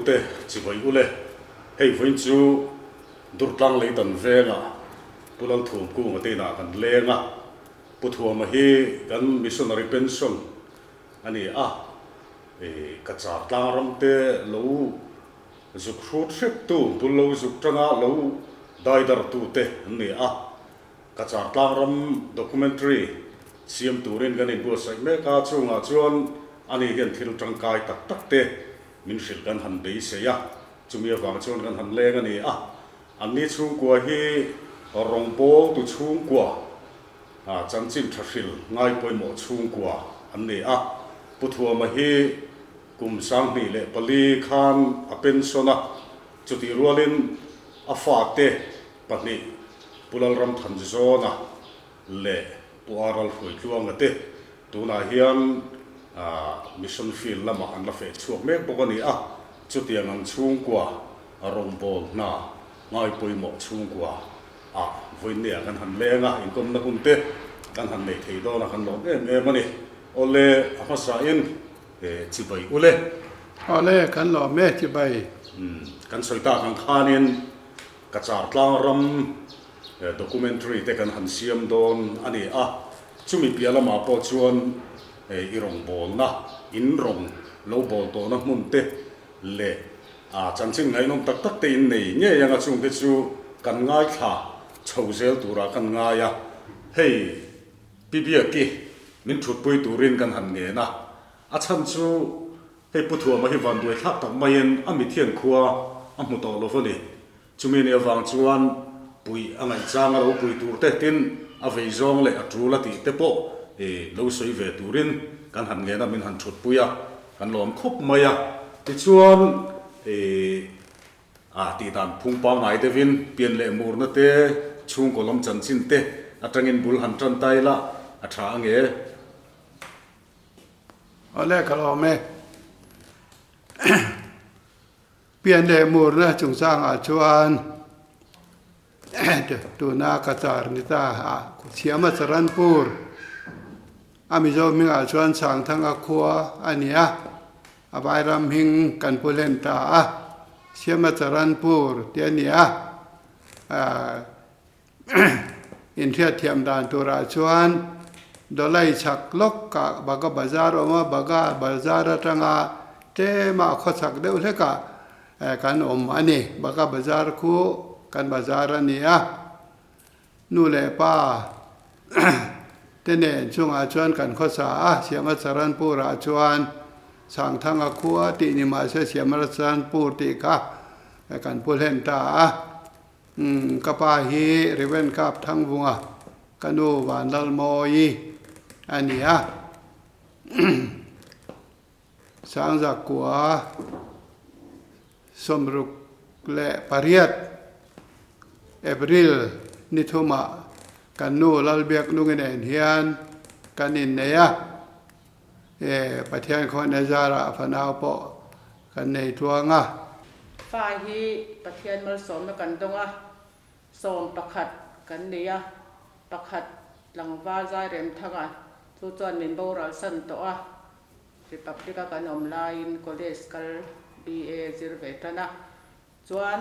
te chi voi ule hei voin chu durtlang lei tan venga pulal thum ku ngate na kan lenga puthua hi kan missionary pension ani ka char tlaram te lo zuk khut sep tu bulo zuk tanga lo dai dar tu te ani ka char tlaram documentary siam turin kan in bu sai me ka chunga chuan ani hian thil tangkai tak tak te min hril kan han bei se ya chumi awang chuan kan han leng ani anni chung kwa hi rongpo tu chung kwa chanchin thril ngai poimo chung kwa anni puthua ma hi kum sang ni le pali khan a pensiona chuti rualin fa te pani pulal ram than zona le puaral hui tluanga te tuna hian mission field lama an la fe chuak mek bokani chutiang ang chung kwa rongpo na ngai poimo chung kwa voinia kan han lenga inkom na kunte kan han nei thei do na kan lo em ani ole amasa in chibai ule kan lo me chibai kan soita kan khanin ka char tlang ram documentary te kan han siam don ani chumi piala ma po chuan irong bol na in rong lo bol to na mun te le chanchin ngai nom tak tak te in nei nge yang chung te chu kan ngai tha chhozel tura kan nga ya hei bibia ki min thut pui turin kan han nge na chan chu hei puthua ma hi van duai thak tak mayen ami thian khuwa amu to lo vani chumi ne awang chuan pui angai changa lo pui tur te tin avei zong le atrula ti te po lo soi ve turin kan han nge na min han thut puya kan lom khop maya ti chuan ti dan phung pa ngai te vin pian le mur na te chung kolom chanchin te atangin bul han tran tai la atha nge ole ka lo me pian le mur na chung sang chuan tu na ka char ni ta chiama saranpur ami zo mi chuan sang thang khua ania abai ram hing kan pulen ta chiama saranpur tiania in thia thiam dan tura chuan dolai chak lok ka baga bazar oma baga bazar atanga te ma kho chak deu le ka kan ani baga bazar khu kan bazar ania nu le pa tene chunga chuan kan kho sa siama saranpur chuan sang thanga khua ti ni ma se siama saranpur ti ka kan pulen ta kapa hi riven kap thang bunga kanu wan dal moi ania sang za kwa somruk le pariat april ni thuma kanu lalbek lungen en hian kanin neya pathian khon azara fanau po kan nei tuanga fa hi pathian mal som na kan donga som pakhat kan neya pakhat langwa za rem thanga chu chuan min boral san to republica kan online college kal ba zirvetana chuan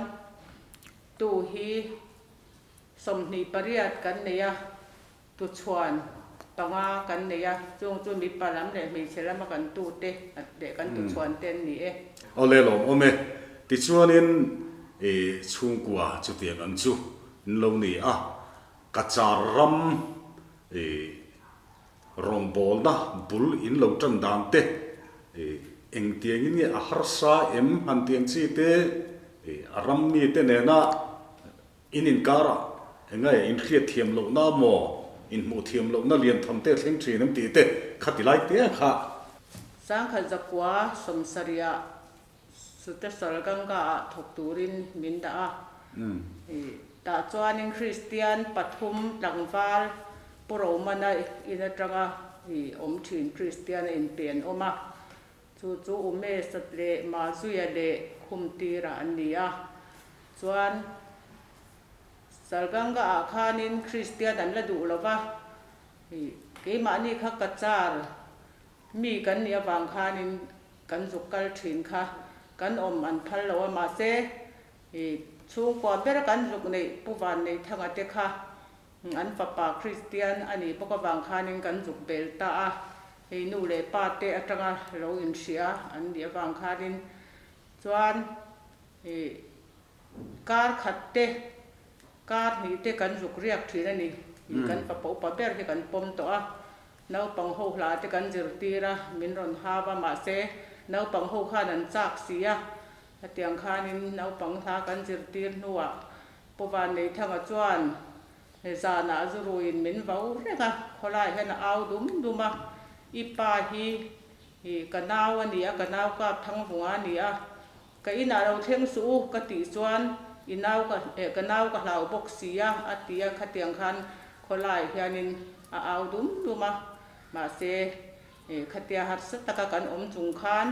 tu hi somni pariat kan neya tu chuan panga kan neya chung chu mi palam le mi selama kan tu te de kan tu chuan ten ni ole lom ome ti chuanin chung kwa chu tiang ang chu lo ni ka charam rombol na bul in lo tang dan te eng tiang in a harsa em han tiang chi te aram ni te ne na in kara engai in khriat thiam lo na mo in mu thiam lo na lian tham te thleng thi nam ti te khatilai te kha sang khal zakwa somsaria sute salganga thok turin minda ta chuanin Christian pathum tlangwal poromana ina tanga om thin Christian in pen oma chu ume satle ma zuya le khumtira ania chuan salganga khanin Christian an la du lova ke mani kha kachar mi kan ya wang khanin kan zukal thin kha กันอมอันพัลโลมาเซชูกว่าเบรกันลุกในปุวันในทางอัตค่ะอันฝาปาคริสเตียนอันนี้ปกวังคานิงกันจุกเบลตานูเลปาเตอตระโลอินเชียอันเดียวังคานินจวนการขัดเตการนี้เตกันจุกเรียกทีนั่นนี่กันฝาปูปาเบรที่กันปมตัวนาปังโฮลาเตกันจิรตีระมินรอนฮาบามาเซนาปังโฮขานันจักเสียเตียงคานินนาปังทากันจิรตีนัวปวันในทางจวนจานาจรูอินมินวาวเรื่องอะคนไรเห็นเอาดุมาอีปาฮีกันนาวนี่อะกันนาวกับทั้งหัวนี่อะก็อินาเราเทียงสู้กติจวนอินาวกันนาวกับเราบกเสียอติยขเตียงคันคนไรเห็นินเอาดุมาเซขเตียหัดสตะกันอมจุงคัน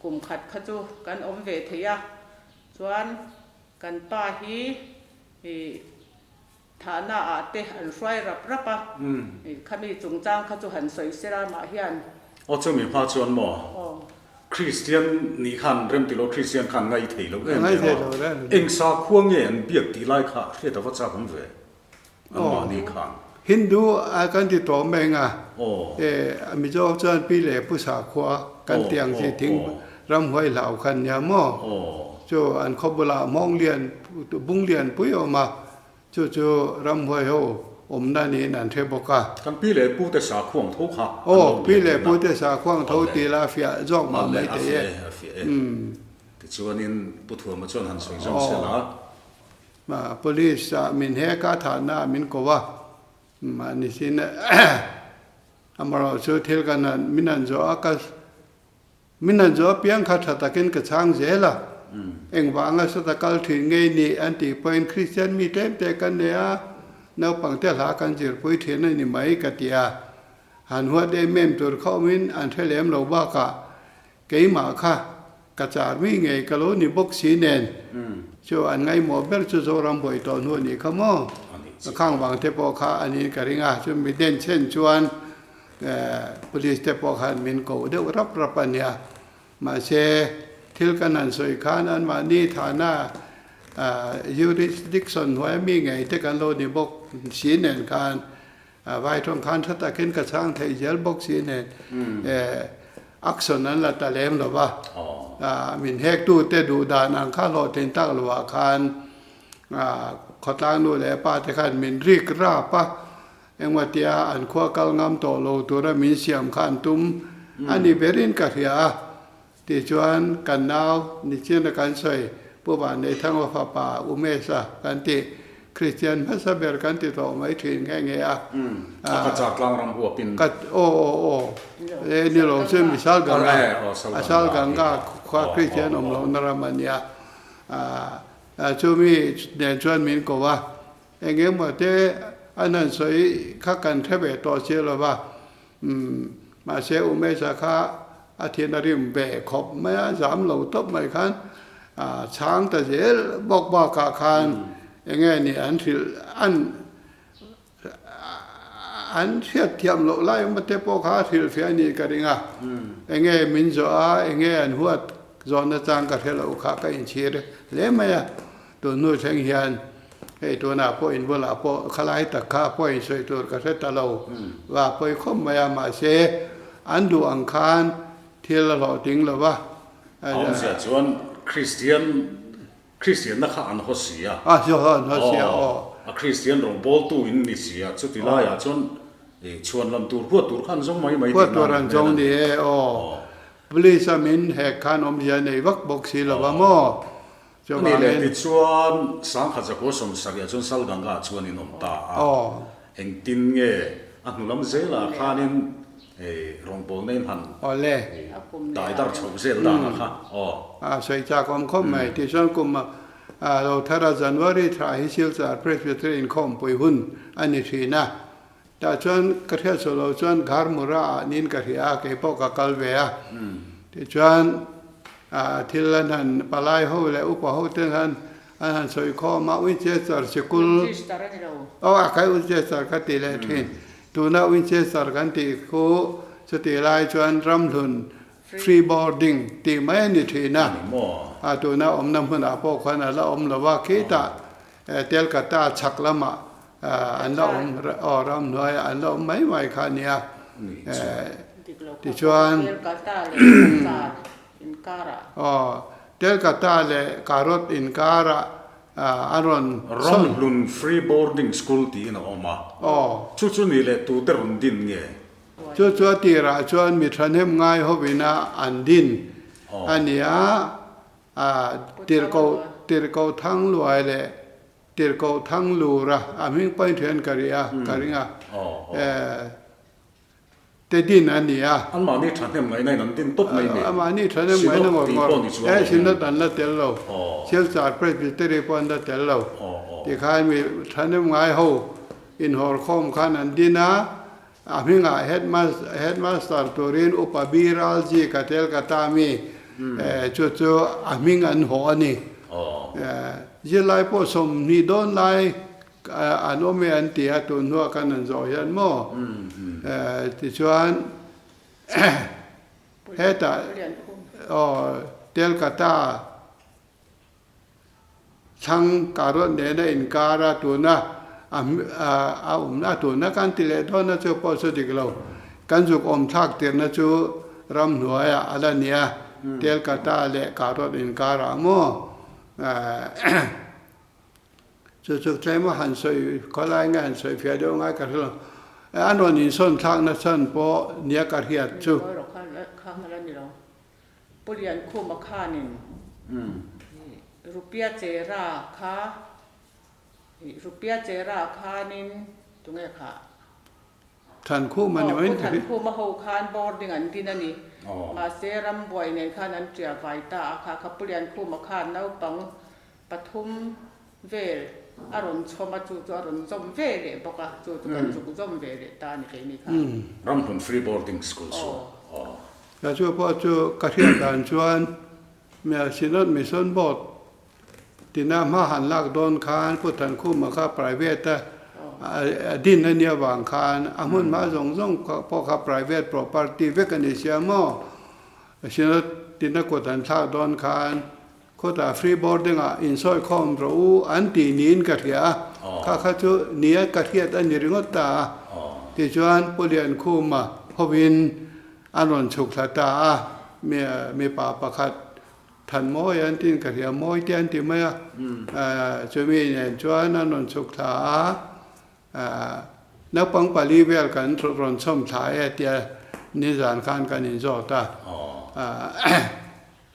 กลุ่มขัดขจูกันอมเวทยาจวนกันปาฮีฐานะอาเตหันช่วยรับปะขมีจุงจ้างขจูหันสวยเสรามาเฮียนจะมีพาชวนหมอคริสเตียนนี่ขันเริ่มติโลคริสเตียนขันไงเถียลูกเอ็งซาควงเงินเบียกตีไล่ค่ะเรียกว่าจ้าผมเวมานี่ขันฮินดูอาการที่ตัวเองมีเจ้าจวนปีเหล่ผู้สาวขวากันเตียงที่ทิ้งรำห้อยเหล่าคันยาหม้อโจอันขบลามองเรียนบุ้งเรียนปุ้ยออกมาโจรำห้อยโฮอมด้านนี้นั่นเทบกะกันปีเหล่ผู้แต่สาควงทุกข์ปีเหล่ผู้แต่สาควงทุตีลาฟิอาจอกมาไม่ได้แต่ชวนนินปุถุมาชวนหันสวยจังเสียละมา police มินเฮกาฐานะมินกว่ามานี่สินะอามเราช่วยเทลกันนั้นมินันโจอากัสมินันโจเพียงขัดตะกินกระช่างเจล่ะเอ็งวางสตะกัลถึงไงนี่อันที่เป็นคริสเตียนมีเต็มแต่กันเนี่ยนาปังเตลากันจิรปุยเทียนนี่ไม่กัตยาหันหัวได้เมมตัวเขามินอันเทเลมเราบ้ากะเกี่ยมาค่ะกระจาดวิ่งไงกะโลนี่บกสีเนนช่วยอันไงหมอเบลจะโจรำบ่อยตอนหัวนี่ขโมข้างวางเทปอคาอันนี้กริงาช่วยมีเด่นเช่นชวนpolice เทปอคามินโกเดี๋ยวรับปัญญามาเชทิลกันนันสวยขานันมานี่ฐานะjurisdiction หัวมีไงที่กันโลนี่บกสีเนนการไว้ตรงคันถ้าตะเข็นกระช่างไทยเจลบกสีเนนอักษรนั้นละตะเลมหรือว่ามินเฮกดูเตดูดานังข้าโลเทนตักหรือว่าคันขอตั้งนู่นแหละป้าแต่ขันมินริกราปะเอ็งว่าเตียอันขั้วกัลงามโตโลตัวระมินเสียมขันตุ้มอันนี้เบรินกัทยาที่ชวนกันนาวนิเชียนกันสวยผู้บ้านในทั้งว่าป่าอุเมสะกันที่คริสเตียนพัสเบรกันที่โตไม่ถึงแค่เงี้ยกระจากกลางรำหัวปินกัดโอ้นี่เราซึ่งมิสัลกังกาสัลกังกาข้าคริสเตียนอมลงนรามันยาช่วมีเดินชวนมินก็ว่าเองเงี้ยมาเตอันนั้นสวยข้ากันเทเบต่อเชื่อว่ามาเชื่ออุเมสะข้าอาทิตย์นริมเบขบไม่สามเหล่าตบไม่คันช้างแต่เจบอกกาคันอย่างเงี้ยนี่อันเทียบเทียมโลไล่มาเตปอคาทิลเฟียนี่กันงะอย่างเงี้ยมินโจอาอย่างเงี้ยอันหัวจอนจางกันเทลอุคากันอินชีร์เลยไหมอะตัวนู้นเชียงเฮียนไอ้ตัวน่ะพออินเวลาพอขลายตะขาพออินสวยตัวกระเทตะเราว่าพอคมมาเสอันดูอังคารเทียละหล่อทิ้งหรือว่าเอาเสียชวนคริสเตียนนักขันหัวเสียชวนหัวเสียคริสเตียนรองบอลตูอินดิเสียชุดที่ไล่ชวนลำตูพวดตูขันจงไม่พวดตูรันจงนี่บริษัทมินแหกขานอมยาในวักบกสีละว่าโมนี่แหละที่ชวนสังขารจะสมศักดิ์ชวนสัลกังกาชวนอินอมตาเองตินเงอันนู้นลำเซล่ะขานินรองบอลเนี่ยหันตายดาร์ชงเซลดานะคะสวยจากอมคมไหมที่ชวนกุมเราทาราจันวารีทราฮิซิลจากเพรสเบเทอรินคอมปุยหุ่นอันนี้ทีนะแต่ชวนกระเทียมเราชวนคาร์มูรานินกระเทียเก็บพวกกัลเวียที่ชวนทิลนันปลายหูและอุปหูเท่านั้นอันนั้นสวยข้อมาวิเชสร์สกุลใครวิเชสร์กันตีเลยทีตัวน่าวิเชสร์กันตีคู่สติลายชวนรำลุน free boarding ตีไม่นี่ทีนะ นี่หม้อ ตัวน่ะอมน้ำหุ่นอาพวกคนละอมละว่าคิดเตลกตาชักละมาอันละอมรำหน่วยอันละอมไม่คันเนี่ยที่ชวน เตลกาตาเลยอินการะ เตลกตาเลยการถอินการะอารอน รำลุน free boarding school ตีน่ะออกมาชุดนี่แหละตูเตรุนดินไงชัวตีระชวนมีทันเฮมง่ายฮบินะอันดินอันนี้ตีร์เกาทั้งลอยเลยตีร์เกาทั้งลูระมิงไปเทียนกะริงแต่ดินอันนี้อันมานี่ทันเฮมไงในนั้นดินตบไม่เนี่ยอันมานี่ทันเฮมไงนั่งงอสินนัดอันละเตลโลเชี่ยวชาญเปรตเตรีปอนละเตลโลที่ข้ามีทันเฮมไงฮูอินหอร์คอมขันอันดินะมิงเฮดมาสเตอร์ตัวเรียนอุปบีรัลจีกัตเตลกัตามีจู่มิงอันหัวนี่ยี่ไลพอสมนี่โดนไลอันโอเมอันตีอัตุนหัวกันนั่นจอยันโมที่ชวนเฮตาเตลกัตาช่างการถเนี่ยอินการะตัวน่ะตัวนักการติเลดอนนะจูพอสุดที่เราการจุกอมทักเตียนนะจูรำหน่วยอะไรเนี่ยเตลกาตาเลการถอินการะโมจุกใจมาหันสวยขอรายงานสวยเพียเดียวง่ายกันเลยอันวันนี้ส่วนทางนั้นส่วนพอเนี่ยการเฮียจูข้างนั้นนี่เราปุริยันคู่มาฆ่านินรูปีเจราค่ะรูปีเจราคานินตรงนี้ค่ะท่านคู่มันไม่ท่านคู่มาหูคานบอร์ดิ้งอันที่นั่นนี่มาเซรัมบวยในข้านั้นเจียไฟตาค่ะขับเปลี่ยนคู่มาคานแล้วปังปทุมเวลอารมณ์ชมจู่อารมณ์จมเวลเลยบอกว่าจู่กันจู่จมเวลตานี่แค่นี้ค่ะรัมพุน free boarding school แล้วช่วยพ่อช่วยกระเทียมการชวนเมื่อชินนมีส่วนบทที่น้ามาหันลักโดนคานพุทธันคู่มาข้าปลายเวทดินนั่นเนี่ยวางคานอามุนมาส่งพอข้าปลายเวท property เวกันเสียมั่วชินนที่นักกดทันท่าโดนคานโคตร free boarding อินซอยคอมรู้อันตีนินกระเทียข้าช่วยเนี้ยกระเทียอันนี้ริงตาที่ชวนผู้เรียนคู่มาพวินอานนท์ฉุกตามีป่าประคัดท่านมอยอันที่กระเทียมมอยเตียนที่ไม่จะมีเนี่ยชวนอานนท์ฉุกตานักปังปาลีเวลกันรอนส้มถ่ายเตียนิสานคานกันอินโซตา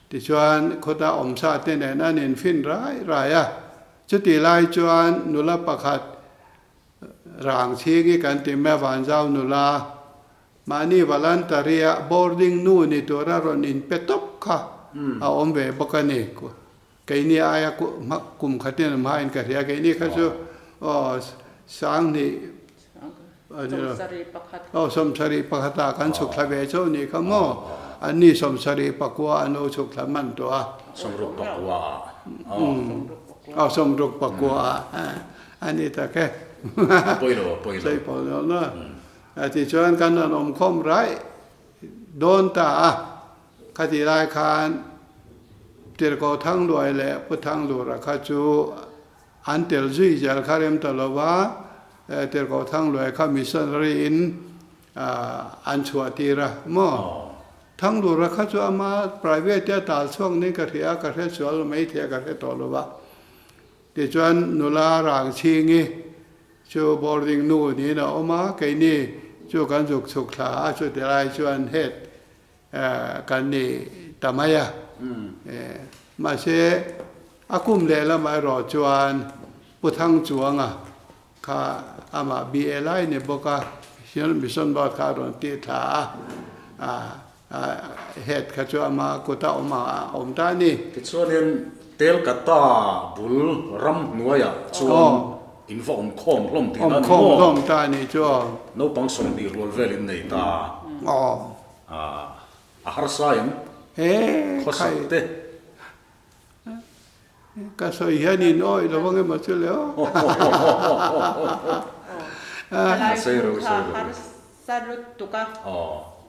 ที่ชวนคนตาอมชาติเนี่ยนั่นอินฟินร้ายจุดที่ไล่ชวนนุลประคัดร่างชี้กันที่แม่วานเจ้านุลามานี่วลันตารียบอร์ดิ้งนู่นนี่ตัวรอนอินเป็ดตบค่ะเอาอมเวบกันนี่กูไก่นี่อายกูมักกุมขัดเนี่ยมาอินกันเรียไก่นี่เขาจะสร้างนี่สมสรีปคัตตากันสุขละเวชนี่เขาโมอันนี้สมสรีปกัวอันโอสุขละมันตัวสมรุปปกัวสมรุปปกัวอันนี้แต่แค่ปอยโลใช่ปอยโลนะที่ชวนกันอมคมไรโดนตาคติรายคานเตลกทั้งรวยและพุทธังลูระคาจูอันเตลจุยเจลคาเรมตลอดว่าเตลกทั้งรวยเขามีสันรินอันชัวตีระโมทั้งลูระคาจูอามาปลายเวทตาช่วงนี้กระเทียกระเทียสวลไม่เทียกระเทียตลอดว่าที่ชวนนุลาร่างชิงีชูบอร์ดิ้งนู่นนี่นะออกมาไกนี่ชูกันสุขลาชูที่ไรชวนเฮ็ดกันนี่ทำไมมาเชอากุมเลละมารอจวนพุทธังจวงข้าอามาบีเอไลเนี่ยบอกว่าเชื่อมิสันบอดข้ารอนตีถาเฮ็ดข้าจวมากุตาออกมาอมตานี่ที่ส่วนนี้เตลกัตตาบุลรัมนัวยจวนอินฟอร์มคอมล้มที่นั่นล้มตานี่จ้ะโน้ปังส่งดีรวลเวลินในตาอาหารสายนข้อสัตย์ก็สวยยันนี่น้อยเราว่าไงมาช่วยแล้วอะไรสุขาหารสรุตุกะ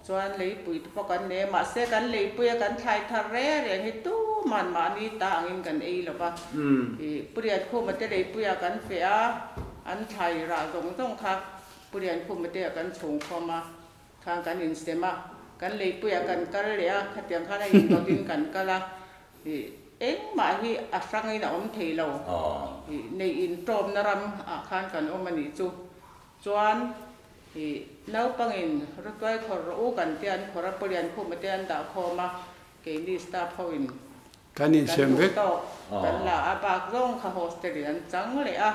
จวนเลยปุ๋ยปกันเนี่ยมาเสกันเลยปุ๋ยกันไทยทะเลเรียงให้ตู้มันมานี่ต่างกันเองหรอปะเปลี่ยนคู่มาจะเลยปุ๋ยกันเสียอันไทยราตรงต้องค่ะเปลี่ยนคู่มาเจอกันส่งเข้ามาทางกันอินสเตมากันเลยปุ๋ยกันกันเลยอ่ะขัดยังข้าได้ยินตัวดินกันกันละเอ็งมาที่อัศรังนี่นะอมเทเราในอินโตรมนรำอาคารกันอมมันนี่จูจวนน้าปังอินรถไฟขอรู้กันเตียนขอรับเปลี่ยนคู่มาเตียนดาวคอมาเกนิสตาพวินกันอินเซมเวกกันละอาบากร้องข้าโฮสเตเรียนจังเลยอ่ะ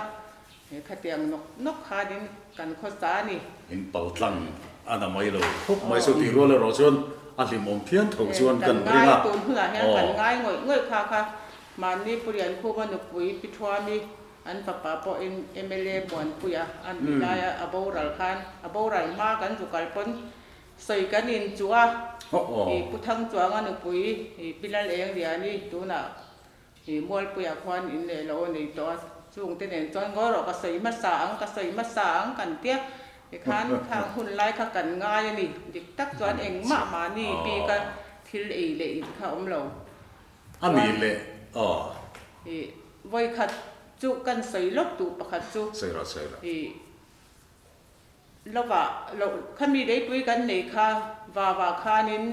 ขัดยังนกขาดินกันข้อสานี่อินเป่าตังอันนั้นไม่รู้พบไม่สุดที่รู้เลยเราชวนอันที่มองเทียนถงชวนกันง่ายตุนเหื่อแห้งกันง่ายง่อยค่ะมานี่เปลี่ยนคู่มาหนุปุ๋ยปิทวามีอันปะปะปอเอ็มเอลบอนปุยอันวิไลอาโบรัลคันอาโบรัลมากันจุกัลปนใส่กันอินจัวพุทธังจัวงันปุยปิลาเองเดียนี่ตัวน่ะมวลปุยควันอินเลยเราในตัวช่วงเต้นจอนก็เราก็ใส่มาสางกันเตี้ยข้างหุ่นไล่ข้ากันง่ายนี่ดิตักจวนเองมานี่ปีกันทิลเลยข้าอมเราอันนี้เลยไว้ขัดจุกันใส่ลบตูปขัดจุใส่ละแล้วว่าเราข้ามีได้ด้วยกันในข้าว่าข้านิน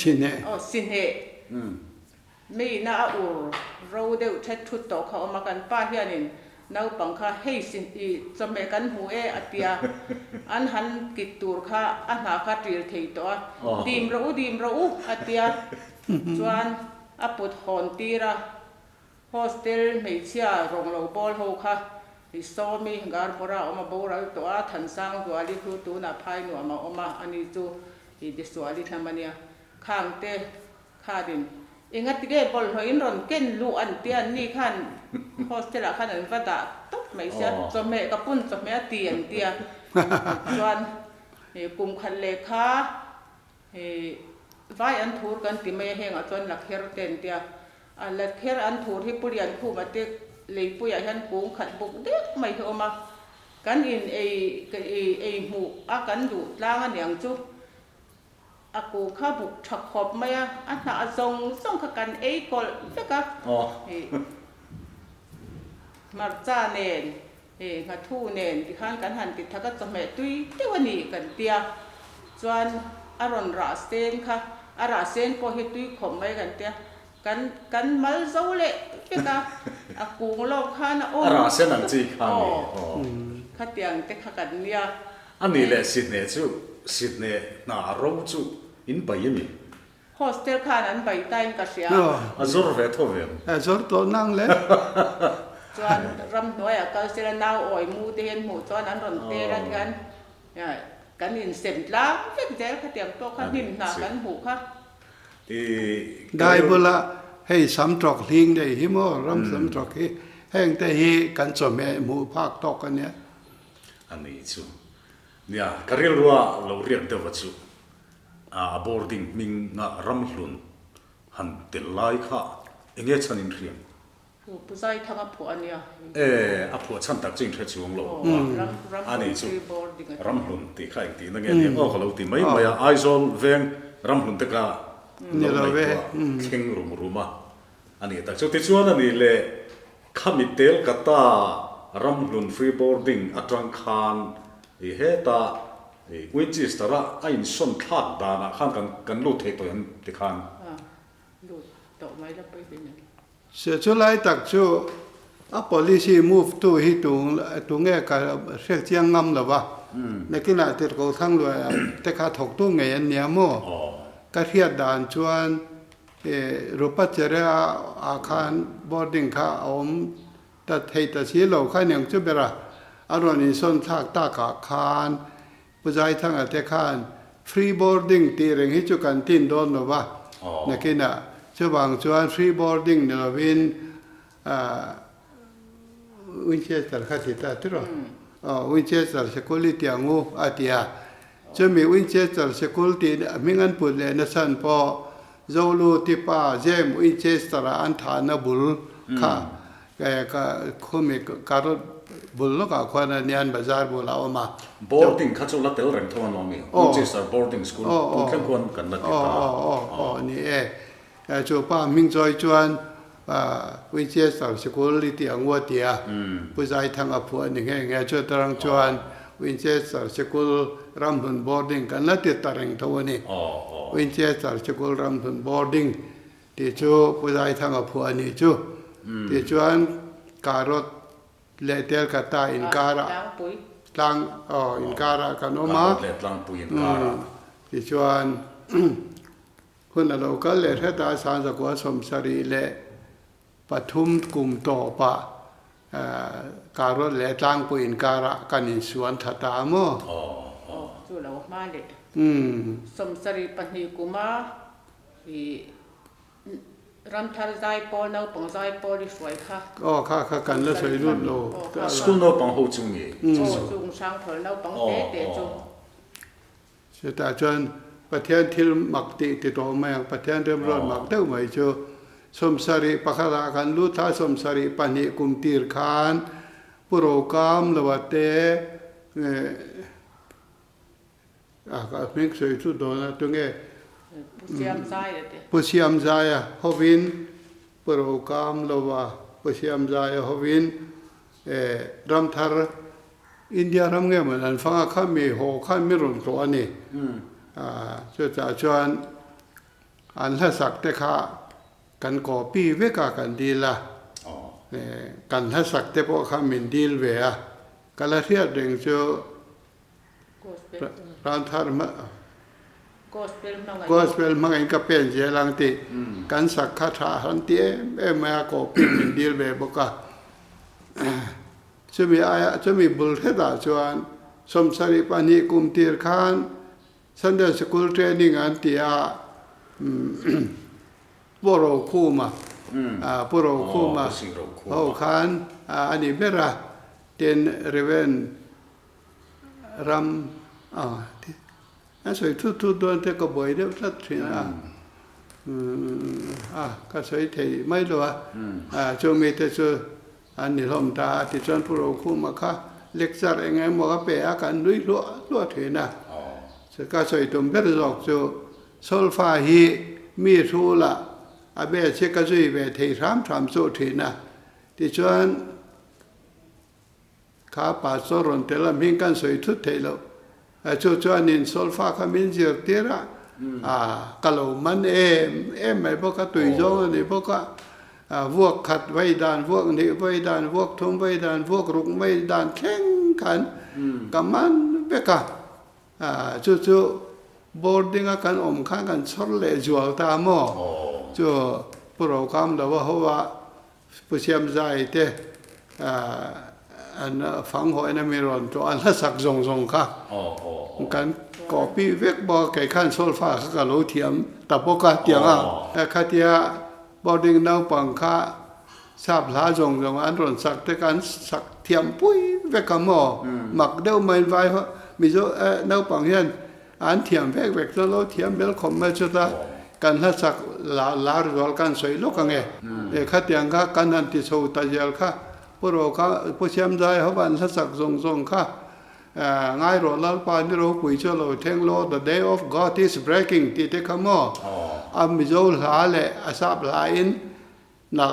สินเนสินเนไม่น่าอูเราเดี๋ยวเช็ดชุดต่อเขาเอามากันป้าเฮียนินน้าปังข้าให้สินจะไม่กันหูอัตยาอันหันกิดตูร์ข้าอันหาข้าตีร์เทยตัวดีมเราอัตยาจวนอปุถอนตีระโฮสเทลไม่เชื่อรองเราบอลโฮค่ะที่ซ้อมีการพระออกมาบอกเราตัวทันสร้างตัวลิคุตัวน่ะพายหนูมาออกมาอันนี้จูที่ดิสวาลิทำมันเนี่ยข้างเตะข้าดินเองอัติเกบอลหอยนอนเก่นลูอันเตียนนี่ขันโฮสเทลขันอันฟัดาตุ๊บไม่เชื่อจะแม่กับปุ่นจะแม่เตียนจวนกลุ่มขันเลขาไว้อันทูร์กันที่ไม่แห้งจนหลักเฮร์เตนเตียหลักเฮร์อันทูร์ที่ปุริยันคู่มาเตะเลยปุยยันกูขัดบุกเด็กไม่เข้ามากันอินหมู่อากันดูล่างอันอย่างจุอากูข้าบุกฉักขอบไม่อันน่ะส่งกันกอลเด็กมาจ้าเนนมาทู่เนนที่ข้างกันหันติดทักก็จะแม่ตุยเที่วันนี้กันเตียจวนอารอนราเซนค่ะอาราเซนพอเฮตุยขมไม่กันเตียกันมัลโซเล่เด็กอากูงโลกข้านะโอ้อาราเซนอันจีข้านี่ข้าเตียงเด็กข้ากันเนี่ยอันนี้แหละสิทธิ์เนี่ยจูสิทธิ์เนี่ยน่ารู้จูอินไปยังมีโฮสเทลข้านั้นไปใต้กัศยาอาจารย์เวทเวอาจารย์ตัวนั่งเลยจวนรำน้อยกัศยานาอ่อยมูเตียนหมูจวนนั้นรอนเตรันกันกันอินเสมล้างเล็กแจ๋ข้าเตียงโตข้านินหนากันหูค่ะได้บุละให้สำตรอกลิงได้หิมอรำสำตรอกแห้งแต่ฮีกันสมัยหมู่ภาคตอกกันเนี่ยอันนี้จูเนี่ยกระเรียกว่าเราเรียกเดี๋ยวจูboarding มิงงะรำลุนหันเตลไลค่ะเองฉันอินเรียนผู้ชายทำมาผัวเนี่ยผัวฉันตักจริงเธอชวงโลอันนี้จูรำลุนตีข้าอีกทีนั่นเองเขาเราตีไม่ไอโซลเวงรำลุนตะกาเนี่ยเราเว้เข่งรุมอันนี้แต่ชุดที่ชวนอันนี้เลยข้ามิเตลกัตตารำลุนฟรีบอร์ดิ้งอัตรังคานเฮตาวิจิสตระไอ้ส่วนขาดดานะข้างกันลูดเทตัวยันติคานลูดต่อไม้แล้วไปเป็นยังเสียชุดไล่ตักชูpolicy move to ฮิตุงเงี้ยกับเรื่องเชียงงำหรือวะในขณะที่เขาทั้งเลยแต่ขาถกตุ้งเงี้ยเนี่ยมั่วก็เทียดด่านชวนรูปเจริญอาคารบอร์ดิ้งข้าอมแต่ไทยแต่ชีเราข้าอย่างจุบระอารมณ์นี้ส่วนทากตากอาคารผู้ชายทั้งอาเทคานฟรีบอร์ดิ้งตีเร่งให้จุกันตินโดนหรือวะในขณะช่วงชวนฟรีบอร์ดิ้งเนี่ยวินวินเชสเตอร์ข้าศึกตาที่เราวินเชสเตอร์สกุลที่งูอาทิตย์จะมีวินเชสเตอร์สกุลที่มีเงินปุ่นเลยนะสันพอโจลูที่ป้าเจมวินเชสเตอร์อันฐานบุลค่ะก็ ก็คุมีการถบุลลก็ควรเนียนบาซาร์บุลเอามา boarding ข้าจะรับเตลเรนทวันนี้ Winchester boarding school ปุ่นเข้มข้นกันนักกีฬานี่จูป้ามิงจอยจวนวิเชียรศักดิ์สกุลลิติอังวัวเตียผู้ชายทางอภัวนี่ไงจูตรังจวนวิเชียรศักดิ์สกุลรำพึง boarding กันนัดติดตรังทวันนี้วิเชียรศักดิ์สกุลรำพึง boarding ที่จูผู้ชายทางอภัวนี่จูที่จวนการถเลเตลกตาอินการะลังอินการะกันออกมาที่ชวนคุณเราก็เลยถ้าตาสารสกัวสมสรีเลปทุมกลุ่มต่อปะการถเลตังปุอินการะกันอินสวนทัตามอจู่เรามาเด็ดสมสรีปนิกุมารำทาร์ใจปอนาปังใจปอดิสวยค่ะค่ะกันแล้วสวยรุ่นโลสกุลนาปังหูจุงยี่จุงช่างผลนาปังเตะจุงเสียแต่จนประเทศที่มักติดต่อมาประเทศเดิมรอดมักเท่าไหร่จูสมสรีปะคารากันลุท่าสมสรีปนิกุมตีร์ขานปุโรกามลวเตก็มิกสวยสุดโดนตรงนี้ปุชยามใจฮวินปรโกามลวะปุชยามใจฮวินรำทาร์อินเดียรำเงี้ยเหมือนฟังข้ามีโหข้ามีรุ่นตัวนี้จะจะชวนอันละสักแต่ข้ากันก่อปีเวกากันดีละกันละสักแต่พวกข้ามินดีลเวียกันละเทียดเด้งเจ้ารำทาร์gospel mangai ka pen je lang ti kan sakha tha han ti e ma ko pin min dil be boka chumi aya chumi bul the da chuan som sari pani kum tir khan sunday school training an ti a poro khuma poro khuma ho khan ani bera ten reven ramสวยทุกๆโดนเทก็บ่อยเดี๋ยวสักทีนะก็สวยที่ไม่รู้ว่าช่วงมีแต่ช่วงอันนี้ลมตาที่ชวนผู้รู้คู่มาค่ะเล็กสักยังไงมันก็เปะกันด้วยล้วนทีนะก็สวยตรงเบรจอกช่วโซลฟาฮีมีทูละอาเบะเชก็ช่วยเบะที่ทำโซทีนะที่ชวนข้าป่าโซรนเตละมิงกันสวยทุกทีแล้วจู่ๆนินโซลฟาขมิ้นเจียร์ตีระกะโลมันไม่พวกตุยโจนี่พวกพวกขัดไว้ดานพวกนี้ไว้ดานพวกทุ่มไว้ดานพวกรุกไว้ดานแข่งขันกับมันเบกะจู่ๆบอร์ดิ้งกันอมข้างกันชนเลยจวลตามอจู่โปรแกรมเราว่าผู้เชี่ยวชาญเตอันฟังหัวนั่นมีรอนตัวอันละสักทรงค่ะกันก่อปีเวกบอกไก่ขั้นโซลฟ้าเขาก็รู้เทียมแต่พวกเตียงข้าเทียบอดิ้งน้าปังข้าทราบหลาทรงอันรอนสักแต่การสักเทียมปุ้ยเวกกับหม้อหมักเดียวไม่ไว้เพราะมีโจน้าปังเห็นอันเทียมเวกแล้วเราเทียมเบลคอมเมจุดกันละสักลาร์วอลกันสวยลูกกันไงข้าเตียงข้ากันนันติโซตาเจลข้าพวกเราผู้เชี่ยวชาญเขาบันสักทรงค่ะง่ายรอดแล้วปานที่เราคุยเชื่อเราเทงโล the day of God is breaking ที่เทคโมมิโซลาเลอาซาบลาอินนัก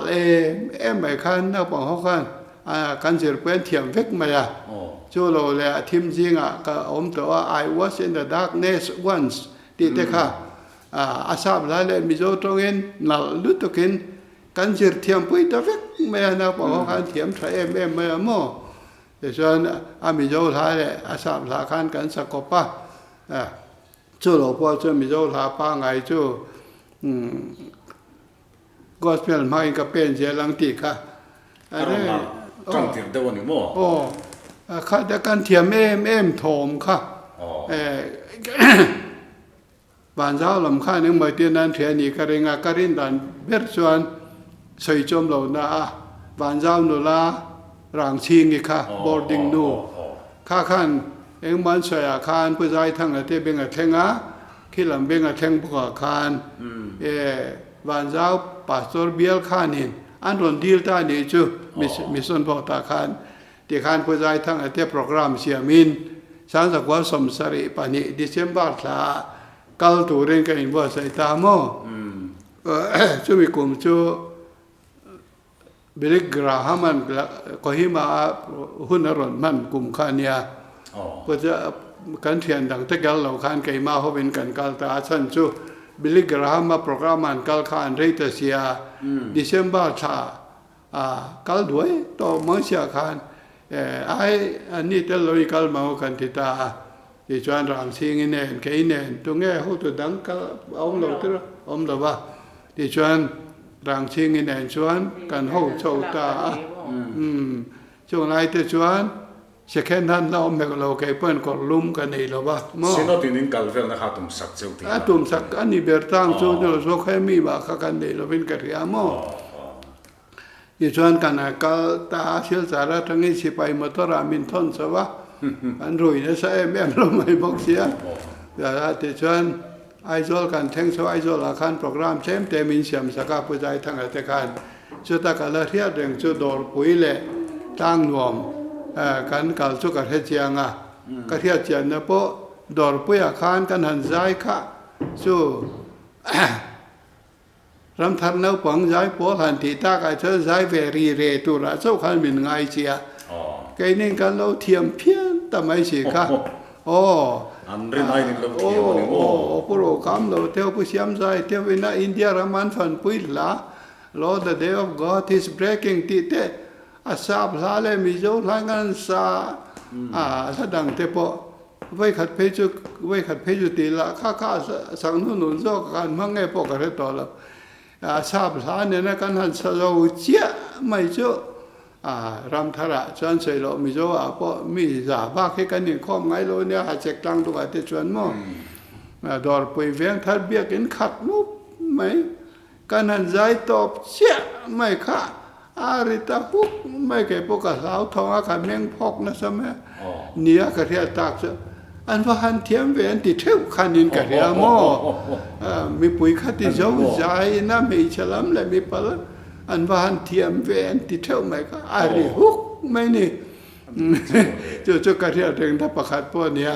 ไม่คันนักปองเขากันเสียเป็นเทียมเวกมาอ่ะจู่เราเลยทีมจริงก็อมตัว I was in the darkness once ที่เทค่ะอาซาบลาเลมิโซตรงนี้นักลุตุกินกันเสียเทียมปุยตะเวกไม่นักปองเขาเทียมใช้ไม่โม่แต่ส่วนมิโซลาเลอาซาบลากันสักกบจู่เราพอจู่มิโซลาป้าไงจู่ก็เป็นไม่ก็เป็นเสียหลังตีค่ะอะไรจังเทียมเดี๋ยวนี้มั้งข้าจะกันเทียมโถมค่ะบ้านเจ้าลำข้านึงไม่เตียนนั้นเทียนี่กระเริงกระรินดันเบ็ดส่วนใส่จมเหล่าน่ะบ้านเจ้าหนูละร่างชิงอีกค่ะ boarding นูข้าขันเองมันสวยอาคารผู้ชายทั้งอาทิตย์เป็นอาเทงขี้ลำเป็นอาเทงพวกอาคารบ้านเจ้าปัสโตรเบียลข้านิน อันรอนดีลตานี่จูมิส่วนบอกตาคานที่คานผู้ใจทั้งเที่โปรแกรมเสียมินสารสักว่าสมสริปานิดิเซมบาร์ลากัลตูเรนกันอินบัวใส่ตาโมจูมีกลุ่มจูบิลิกราฮามันก็หิมาหุ่นอรอนมันกลุ่มขานียก็จะกันเทียนดังตะเกลเหล่าคานไก่มาเขาเป็นกันกัลตาชันจูบิลิกราฮามาโปรแกรมมันกัลคานเรตเซียดิเซมบาร์ลากัลด้วยต่อมังเสียคานอันนี้แต่เราอีกกัลมากันที่ตาที่จวนรางซิงเงินแค่เงินตรงนี้เขาตัวดังก็อมเราตัวอมเราว่าที่จวนรางซิงเงินจวนกันเขาโชว์ตาช่วงไรที่จวนเช็คแค่นั้นเราไม่เราแค่เพื่อนก็ลุ่มกันนี่เราว่าสิ่งที่นิ่งกัลเฟลนะครับตุ่มสักเจ้าที่ตุ่มสักอันนี้เบอร์ตังช่วงเราโชว์แค่มีบ้ากันนี่เราเป็นกระเทียมที่ชวนกันก็ตาเชื่อสารทั้งนี้สิไปมตรามินทอนสวะอันรุ่ยเนี่ยใช่แม่เราไม่บอกเสียแต่ที่ชวนไอโซลกันแทงโซไอโซลอาคารโปรแกรมเช่นเตมินเสียมสกัดผู้ใจทั้งอัตการชุดตะการเทียดเรื่องชุดดอร์ปุยเล่ตั้งนวมกันกัลชุกกระเทียงกระเทียเจียนนะโปดอร์ปุยอาคารกันหันใจค่ะชูรำทันเอาปังใจปวดหันที่ตากันเธอใจเวรีเรตุระเจ้าขันมินไงเชียแกนี่กันเราเทียมเพี้ยนแต่ไม่ใช่ค่ะโอ้อันเรื่องไอ้นี่เราเทียมนี่โอ้โปรแกรมเราเที่ยวผู้เชี่ยวใจเที่ยววินาอินเดียรามันฟันปุยละ Lord the day of God is breaking ที่เตอาซาบลาเลมิโจลางันซาถ้าดังเตปไว้ขัดเพจุตีละข้าสังนุนโจกันมังไงปกติต่อละทราบสารเนี่ยนะกันหันสะเราเจี๊ยไม่เจอรำธระชวนเสยเราไม่เจอเพราะมีจ่าบ้าแค่กันนี่ข้อมไงเราเนี่ยหาเจ็กตังตัวที่ชวนมั่งดอร์ไปเวียงทัดเบียกินขัดนุบไหมกันหันใจตอบเจี๊ยไม่ค่ะอาริตาพุกไม่แก่พวกสาวทองอาคาเมงพอกนะสมัยเนี่ยกระเทียตากอันว่าหันเทียมเวียนติเทวขันนินกระเทียมมีปุ๋ยขัดที่เจ้าใจน่าไม่ฉลามเลยมีปลาอันว่าหันเทียมเวียนติเทวไม่ก็อาริฮุกไม่นี่จุกระเทียมถึงถ้าประคัดพวกเนี้ย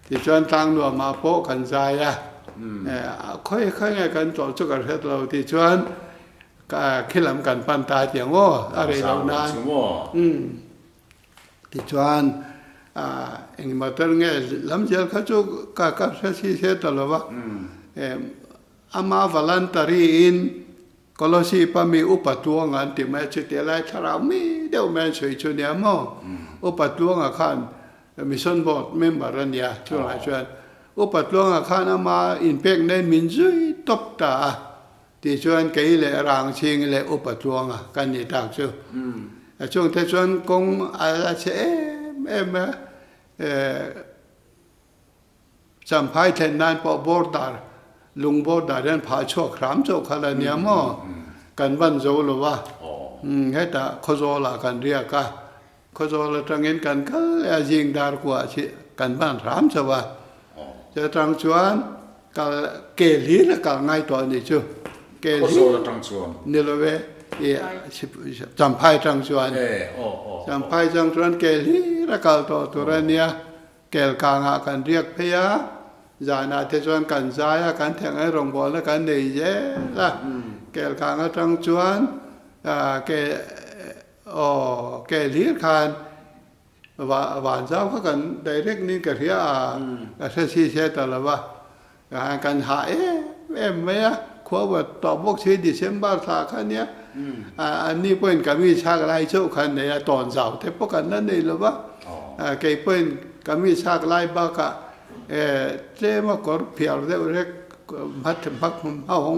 ที่ชวนทางหนัวมาโปกันใจค่อยไงกันต่อจุกระเทียมเราที่ชวนก็คิดลำกันปันตาเจียงว่าอะไรเรานั้นที่ชวนเองมาตั้งเงี้ยลำเจ้าเขาจูกับเสียตลอดว่าอามาวัลันตารีอินก็เราสิปามีอุปตัวงานที่แม่ชุดอะไรถ้าเราไม่เดี๋ยวแม่ช่วยชวนเนี่ยมั่งอุปตัวงานขันมิชชั่นบอร์ดเมมเบอร์รันยาช่วยชวนอุปตัวงานขันอามาอินเพ็กในมินซุยตบตาที่ชวนเกี่ยเลยรางชิงเลยอุปตัวงานกันนี่ต่างช่วยช่วงที่ชวนคงอะไรเช่สัมภาษณ์เช่นนั้นพอบอร์ดาร์ลุงบอร์ดาร์เรื่องผาโชครามโชคอะไรเนี่ยมั่งกันวันโจหรือว่าให้แต่ขโจละกันเรียกกันขโจละตรงนี้กันก็เลยยิงดาร์กว่ากันบ้านรามจะว่าจะตรังชวนกับเกลีและกับไงตัวนี้ชูเกลีนี่เลยเว้ยจำพายตรังชวนจำพายตรังชวนเกลีและกับตัวเนี่ยเกลกางกันเรียกพยาจานาเทชวนกันใจกันแทงไอ้รงบอลและกันเดียละเกลกางตรังชวนเกลีกันหวานเจ้าเขากันได้เรียกนี่กับเฮียกับเสียเสียตลอดว่ากันหาไม่ขวบต่อบกเชดิเซมบาร์สาขันเนี้ยอันนี้เป็นกับมีชากไล่โชคขันเนี่ยตอนเสาร์แต่พวกกันนั่นเองหรือว่าเกี่ยเป็นกับมีชากไล่บ้ากะเจ้ามากรเพียวเรียกพัดพักเอาของ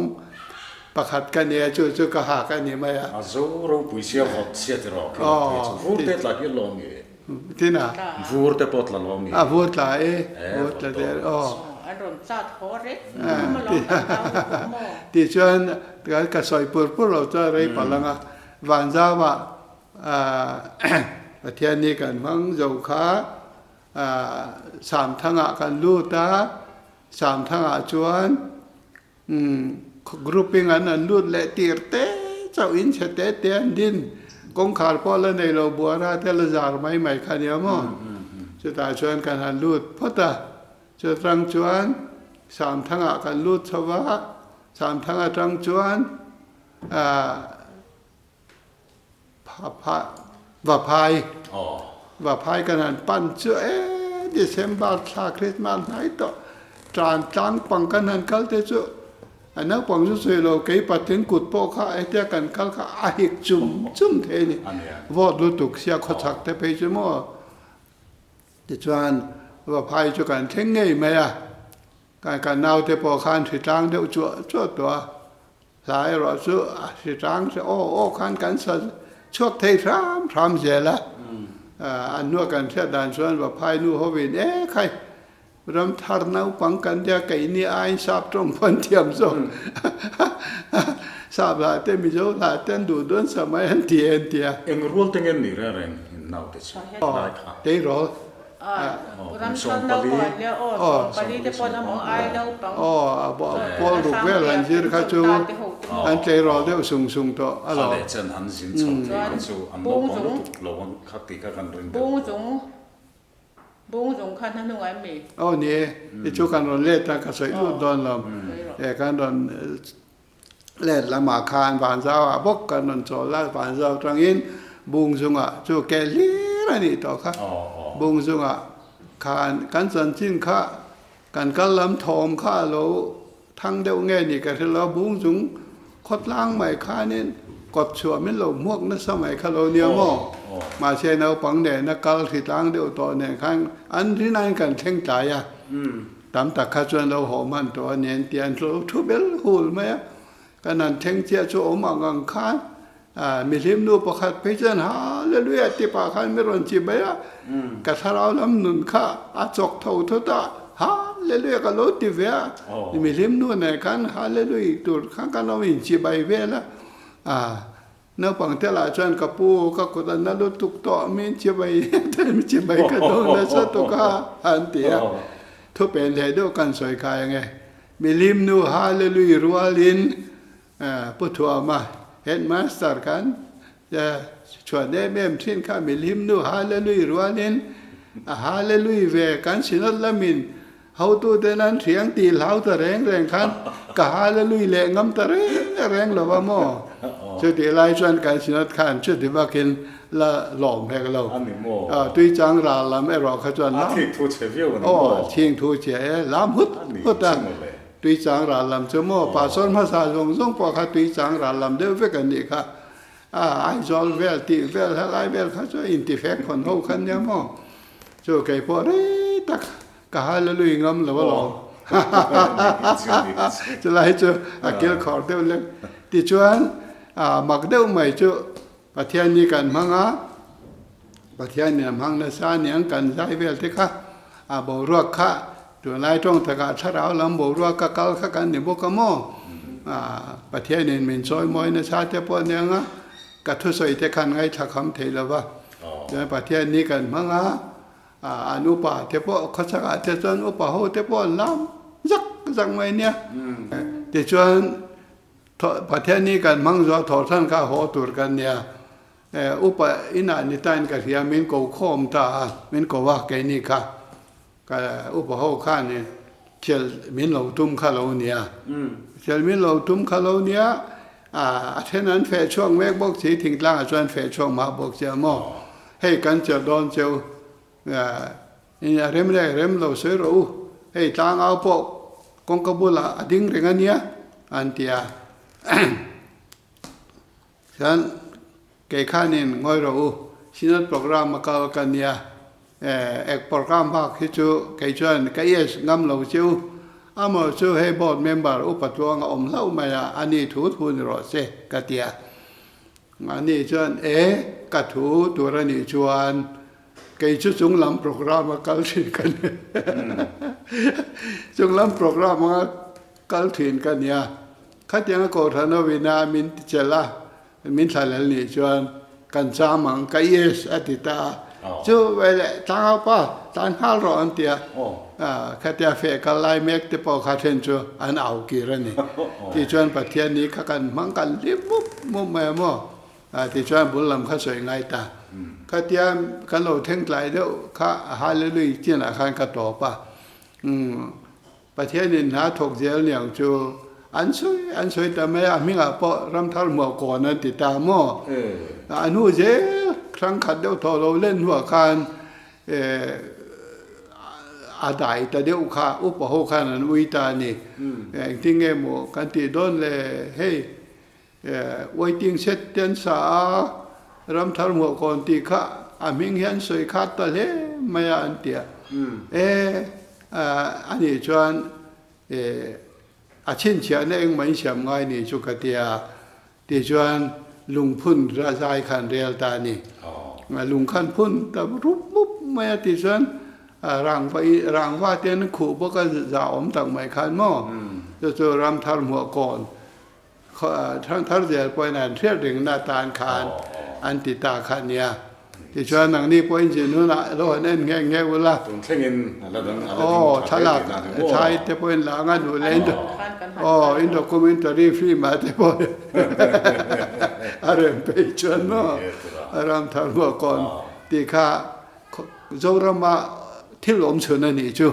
ประคัดกันเนี่ยจู่ๆก็หากันเนี่ยไม่อะอาจูเราปุยเสียหดเสียตลอดฟูดเด็ดหลักยี่ลงที่น่ะฟูดเด็ดปอดละลงฟูดละฟูดละเดี๋ยวอารมณ์จัดโหดเลยที่ชวนกับสอยปูพวกเราจะได้ปลังวันจ้าว่าเทียนนี้กันมังโจขาสามทั้งกันลูตาสามทั้งจวน grouping an lut le tirte chau in chete ten din kong khar po la nei lo buara te la zar mai khania mo chu ta chuan kan han lut phota chu trang chuan sam thanga kan lut chawa sam thanga trang chuanว่าพายว่าพายกันหันปั้นเชื่อDecember ชาคริสต์มาสไหนต่อจานจังปังกันหันกัลเตจุอันนั้นปังจุสวยเราเกี่ยปัดถึงกุดโปข้าไอเดียกันกัลข้าอาหิกจุ่มเทนี่วอดลุตุกเสียขจักแต่ไปจุ่มดิจวนว่าพายจุกันเท่งไงไหมอ่ะการนาวเตปอขันสิจางเดียวจั่วตัวสายรอจุสิจางโอ้ขันกันสันชอบเทพรามเสียละอันนู้กันเสียด่านส่วนว่าพายนู้เขาเป็นใครรำทาร์นาวปังกันเดียไก่นี่ไอ้ทราบตรงพันเทียมส่งทราบละเต็มมิโซละเต็มดูด้วนสมัยอันเทียนเอ็งรู้ตั้งเงินนี่แรงนาวเด็ดเตยรอรำทาร์นาวก่อนเนี่ยปรีเดปอนมองไอ้นาวปังพอลูกเวลันจีร์ข้าจูอันเตยรอเดี๋ยวส่งตัวอะไรเช่นหันสินส่งจูอันนู้นปองหลวงขัดตีกันด้วยบุ้งจงขันนั่นหนูไอ้เมย์นี่ที่ชูกันรอนเล่ตั้งกระสวยรูดดอนลำกันรอนเล่ละหมาคานผ่านเจ้าบกกันรอนโจล่าผ่านเจ้าตรังอินบุ้งจงจูแกลีระนี่ต่อค่ะบุ้งจงคานกันสันจินข้ากันกันลำทอมข้าเราทั้งเดียวเงี้ยนี่กันที่เราบุ้งจงคดล้างใหม่ข้านี่กดชัวไม่หลงมวกนั่นสมัยข้าเราเนี่ยมั่มาเชนเอาปังเดนักการที่ล้างเดียวตัวเนี่ยข้างอันที่นั่นกันเท่งใจตามตักข้าจวนเราหอมันตัวเนี่ยเตียนเราทุบเบลหูลไหมกันนั่นเท่งเจ้าชัวมังกังข้ามีลิมนูประคัดไปจนหาเรื่อยๆที่ปากข้าไม่รอนจีบไปกระทาเราลำนุนข้าอาจกเท่าทุตาหาเรื่อยๆก็ลดที่เวียมีลิมนูเนี่ยกันหาเรื่อยๆตัวข้างกันเราอินจีบไปเวียละเนื้อปังเทลาจวนกับปูก็กดนั่นลุตุกต่อมีจีบไปแต่มีจีบไปก็ต้องนั่นสัตว์ก็อันเดียทุกเป็นเลยด้วยกันสวยกายไงมีลิมนูฮาเลลุยรัวลินพุทธัวมาเห็นมาสเตอร์กันจะชวนได้เมื่อทิ้งข้ามีลิมนูฮาเลลุยรัวลินฮาเลลุยเวกันสินัดละมินเขาตัวเดนันเสียงตีเหลาตะแรงขันกะฮาเลลุยแรงงำตะแรงหรือว่ามั่วชุดที่ไล่ชวนกันสินัดขันชุดที่ว่ากินละหลอมให้กันเราตุยจังราลำไอรอขจรล้ำทิ้งทูเฉียวทิ้งทูเฉียล้ำพุทธังตุยจังราลำชั่วโมงป่าส้นภาษาส่งปอกตุยจังราลำเดี๋ยวเวกันดีค่ะไอจอลเวลตีเวลไลเวลเขาจะอินทิเฟกคนเขาขันเนี่ยมั่วช่วยไก่พอได้ตักกะฮาเลลุยงำหรือว่าหลอจะไล่ช่วยเกี่ยวขอเดียวเลยที่ชวนมักเดียวไม่ช่วยประเทศนี้กันมั้งประเทศเนี่ยมั้งนะซาเนี่ยกันใจเวลที่ค่ะบ่รัวค่ะตัวไล่ตรงตะกาชะเราลำบ่รัวกะกัลค่ะกันเนี่ยบ่กะมอประเทศนี้มันซอยมอยนะซาเตปอเนี่ยงะกะทุสอยเตคันไงถ้าคำเทละว่าในประเทศนี้กันมั้งอนุปาเทปอขจักเทจวนอุปาโหเทปอล้ำจักไม่เนี่ยเทจวนประเทศนี้กันมั่งจะถอดท่านข้าหัวตูดกันเนี่ยอุปอินานิตันกับเฮียมินโกโคมตามินโกว่าแกนี่ค่ะกับอุปโหข้าเนี่ยเชลมินเหลาตุ้มข้าเหลาเนี่ยเชลมินเหลาตุ้มข้าเหลาเนี่ยเท่านั้นแฝงช่วงเวกบอกสีถึงล่างจวนแฝงช่วงมาบอกเจ้าหม้อให้กันเจอโดนเจ้านี่เริ่มแรกเริ่มเราซื้อรู้ให้ทางเอาพวกกองกบุลาดิ้งเรื่องนี้อันเดียฉันเกี่ยข้านินง่อยรู้ชินัดโปรแกรมมาเก่ากันเนี่ยโปรแกรมภาคที่จูเกี่ยชวนเกี่ยงำเราจูมาจูให้บอร์ดเมมเบอร์อุปถัมภ์อมเล่ามาอันนี้ถูทุนรอเสกเตียอันนี้ชวนกัถูตัวนี้ชวนเกี่ยชุดจงลำโปรแกรมมาเก่าถิ่นกันจงลำโปรแกรมมาเก่าถิ่นกันเนี่ยขัดยังก็ทานวินามินเจล่ามินสายนี่ชวนกันจามังกายสอติตาจู่เวลาทางเอาป่ะทางข้าวร้อนเตีย ข้าแต่เฟกันไล่เมกที่พอข้าเทนจูอันเอากี่ระนี่ที่ชวนประเทศนี้ข้ากันมังกันรีบมุบแม่หม้อที่ชวนบุญลำข้าสวยไงตาข้าเทียมกันเราเท่งไกลเดียวข้าหาเลยๆจีนอาคารกระต่อป่ะประเทศนี้หาถกเจียวเนี่ยจูอันสวยแต่ไม่อามิงอ่ะพอรำทัลหมอก่อนนั่นติดตามหม้ออันนู้นเจ้ครั้งขัดเดียวทอเราเล่นหัวคานอาได้แต่เดี๋ยวข้าอุปโภคานันวิตานี่ทิ้งเงโมกันติโดนเลยเฮ้ไว้ทิ้งเสร็จเตียนสารำทารหัวก่อนตีข้าอามิงเห็นสวยขาดตะเลไม่อันเตียอันนี้ชวนอาชินเชียนเองไม่เชื่อมง่ายนี่จุกเตียที่ชวนลุงพุ่นราชายขันเรียลตานี่ลุงขันพุ่นแต่รูปมุบไม่ติชวนรางว่าเตียนขู่พวกก็จะอมต่างไม่ขันหม้อจะรำทารหัวก่อนทั้งทารเดียร์ไปนั่นเทียบถึงหน้าตาขันอันติตาขันเนี่ยที่ชวนหนังนี้พออินจินุนะเราเน้นแง่เวลาตรงเช่นงินอะไรฉลาดใช่แต่พอหลังอันดูเลยอินโดคอมเมนต์รีฟรีมาแต่พออะไรไปชวนเนาะรำทารหัวก่อนที่ข้าโจรมาที่หลอมชนนี่จู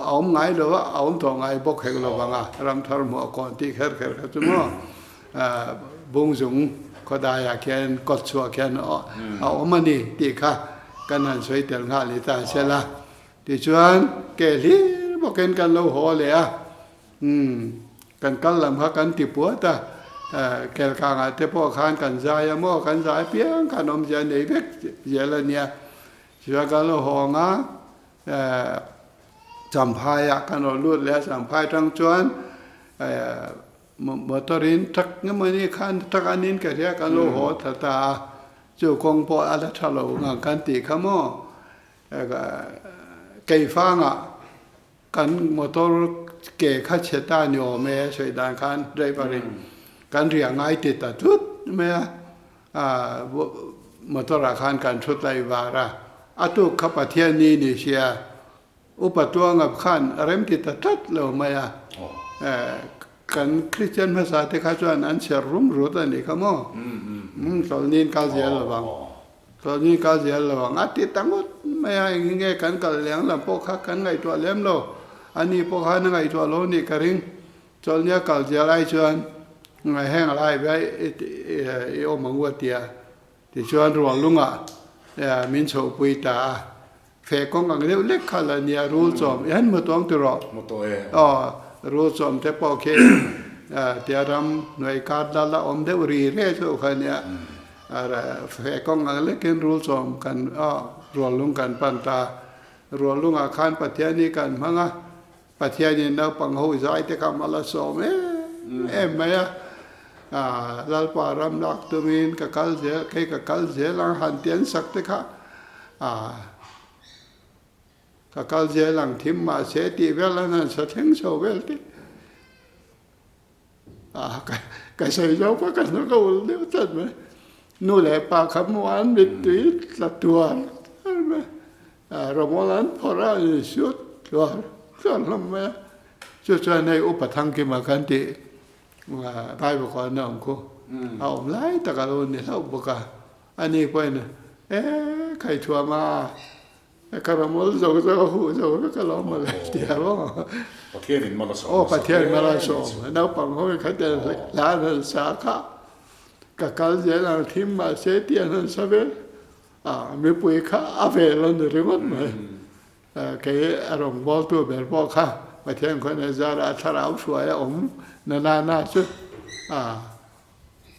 เอาไงหรือว่าเอาตัวไงบอกให้เราบ้างรำทารหัวก่อนที่แค่จุ่มบุ้งสูงก็ได้แค่กดชัวแค่เอามันนี่ที่ข้ากันนั่นสวยเตียงงานลิตาเชล่ะที่ชวนเกลีบอกกันเราหัวเลยกันลำพักกันติปัวตาแกลกางแต่พอขานกันใจหม้อกันใจเพียงขนมเจนี่เพ็กเยลเนี่ยชวนกันเราหัวงาจำพายกันเราลุดแล้วจำพายทั้งชวนมอตรินทักงั้นมันนี่ขันทักอันนี้ก็เรียกกันโลหะตาจู่คงพออะไรทะเลาะกันตีขโมยไก่ฟังกันมอตรเก๋ขัดเชตาโยเมย์ช่วยดันกันได้ปริกันเรียงไงติดตัดทุดเมย์มอตรขันกันทุดไลวาระตุขปเทียนีนิเชียอุปตัวงับขันเริ่มติดตัดเลยเมย์กันคริสเตียนภาษาที่เขาจวนอันเชื่อรุ่มรู้ตัวนี้ขโมยตอนนี้ก้าวเสียระวังตอนนี้ก้าวเสียระวังอาทิตย์ตั้งหมดไม่ให้เงี้ยกันกันเลี้ยงลำพวกเขากันไงตัวเลี้ยงโลอันนี้พวกเขาไงตัวโลนี่กระริงตอนนี้ก้าวเสียไรชวนไงแห้งอะไรไปโอมังวัวเตียที่ชวนรวงลุงมินโฉปุยตาเฟกงกังเล็กขนาดนี้รู้จอมยันมาตัวตัวรู้จอมแต่พอเคเดี๋ยวทำหน่วยการด้านละอมเดวรีเร่โชกันเนี่ยเฟกงกังเล็กกันรู้จอมกันรวมลุงกันปันตารวมลุงอาคารปฏิญาณกันมั้งปฏิญาณเราปังหูใจแต่คำมาละสอมไม่ลาลปารำลักตุมินกับกัลเจใครกับกัลเจลังหันเตียนสักแต่ค่ะกับกัลเจลังทิมมาเสติเวลนั้นสะเทงโซเวลติก็ใส่ยาวกันแล้วก็เลี้ยวจัดไหมนู่นแหละปากคำหวานบิดตีละตัวไหมรมลันพอราชุดตัวก็ทำไมช่วยในอุปถัมภ์กิมากันติไปบอกว่าน้องกูเอาไล่ตะการุนเนี่ยเท่าบอกว่าอันนี้ไปเนี่ยใครชัวมาคารามอลจะหูจะก็ล้อมาเลยเดี๋ยวประเทศนี้มาละสองประเทศมาละสองแล้วปังเขาเขาจะล้านสาขากับการเจริญทิมมาเสียเตียนนั้นสักเวมีปุยข้าอาเวลันเรื่องมันแค่อารมณ์บอลตัวแบบบอกข้าประเทศคนในจาราทาราสวยนาชุด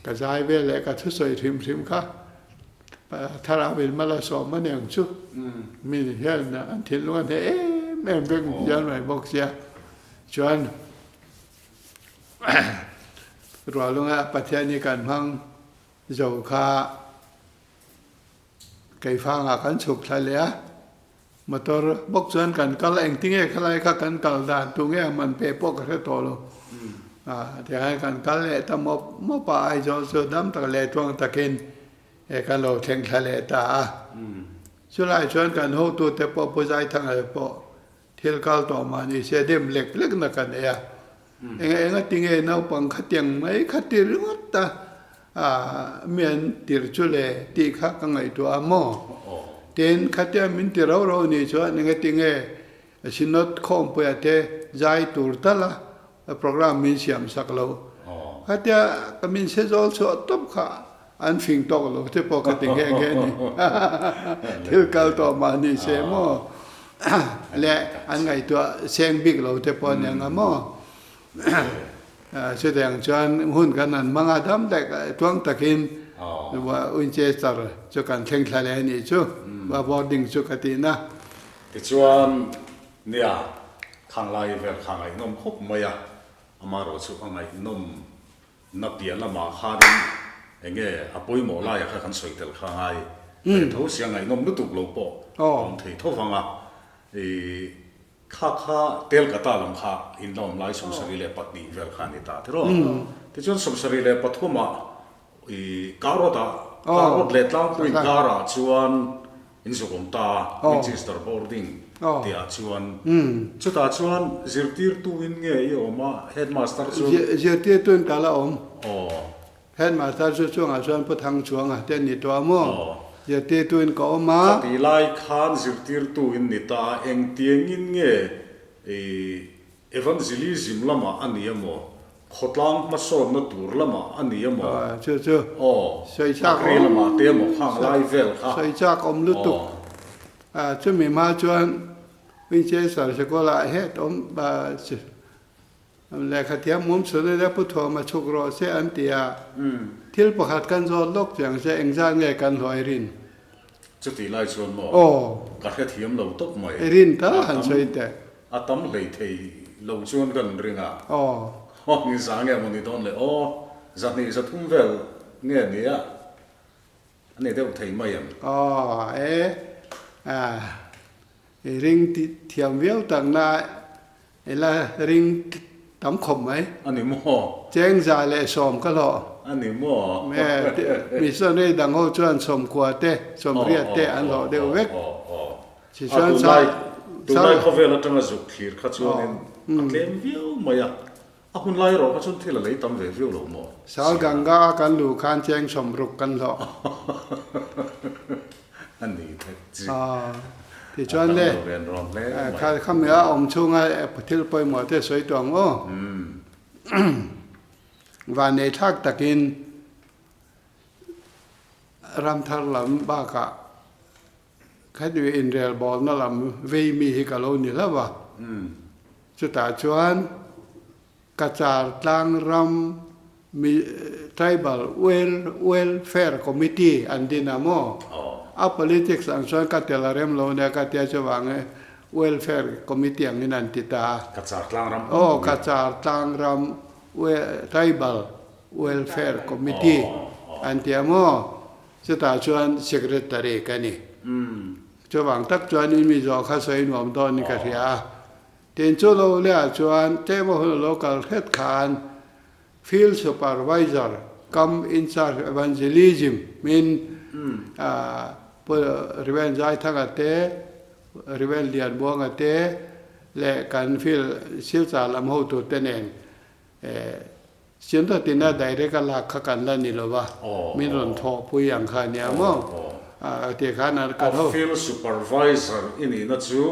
กระจายเวลเลยก็ทุสวยทิมข้าถ้าเราเป็นมาลาสอมมันอย่างชุดมีเห็นนะอันที่ล้วนแม่เป็นยันไหนบอกเสียชวนรอลงประเทศนี้กันพังเจ้าข้าไก่ฟังกันสุกทะเลมาตัวบอกชวนกันก็แรงทิ้งใครกันกันด่านตรงนี้มันเปปกกระโตโลที่ให้กันกันเลยแต่มอป่าไอโจสุดำตะเลทวงตะเกนกันเราเทงทะเลตาช่วยชวนกันหูตัวแต่พอผู้ใจทั้งไอ้พอ thil kal to ma ni se dem lek lek na kan ya enga tinge nau pang khatiang mai khatir ta mian tir chule ti kha ka ngai to amo ten khatia min ti ro ro ni cho enga tinge sinot khom po ya te jai tur tala program min siam saklo khatia ka min se jol so top kha an phing tok lo te po ka tinge nge ni thil kal to ma ni se mo le an ngai to seng big lo te po nyang amo sẽ đèn cho anh hun cái này mang adam đại tuang takin và Winchester cho cần thanh khai lại này chứ và boarding cho cái tin na thì chuan nia khang lai về khang ai nom hop maya amaro chu khang ai nom na pia na ma kha din enge apoi mo la ya kha kan soi tel khang ai tho siang ai nom lutuk lo po om thei tho fanga kha tel kata lam kha in lom lai somsari le patni vel kha ni ta thero ti chon somsari le pathuma karot le tlang kuin kara chuan in zokom ta Winchester boarding ti a chuan chuta chuan zirtir tu in nge i oma headmaster chu zirtir tu in kala om headmaster chu chuang a chuan pathang chuang a ten ni to mo zirtir tu in ko ma ti lai khan zirtir tu in ni ta eng tieng in nge evangelism lama ani amo khotlang ma son na tur lama ani amo chu soi chak ri lama te mo khang lai vel kha soi chak om lu tu chu mi ma chuan Winchester se ko la het om ba le khatia mum su le pu tho ma chuk ro se an tia thil pakhat kan zo lok chang se engzan nge kan loi rin chu ti lai chuan mo ka kha thiam lo tok mai rin ta han soi te atam lei thei lo chuan kan ringa ni sang nge mo ni don le zat ni za thum vel nge ni a ani deu thei mai am ring ti thiam viau tang na ela ring tam khom mai ani mo cheng za le som ka lo ani mo me mi so ne dang ho chuan som kwa te som ria te an lo deu vek chi chuan sa tu lai kho vel atanga zuk thir kha chuan in tlem viau maya a hun lai ro ka chun thil lei tam ve viau lo mo sal ganga kan lu khan cheng som ruk kan lo ani chi thì cho nên khai khăm nhớ ông chung ai thil poi mo te soi tuang o và nei thak takin ram thar lam ba ka khai du in real ball na lam ve mi hi ka lo ni la wa chu ta chuan ka char tlang ram mi tribal welfare committee an dinamo politics ang chuan ka tel rem lo ne ka tia chawang welfare committee ang inan tita ka char tlang ram ka char tlang ram tribal welfare committee an tia mo chuta chuan secretary ka ni chawang tak chuan in mi zo kha soi nuam don ni ka ria ten chu lo le chuan te mo local head khan field supervisor come in charge evangelism min riven zai thanga te riven lian buanga te le kan fil sil cha lam ho tu tenen sian ta tina direct la kha kan la ni lo wa min ron tho pu yang kha nya mo te khan ar ka ho field supervisor ini na chu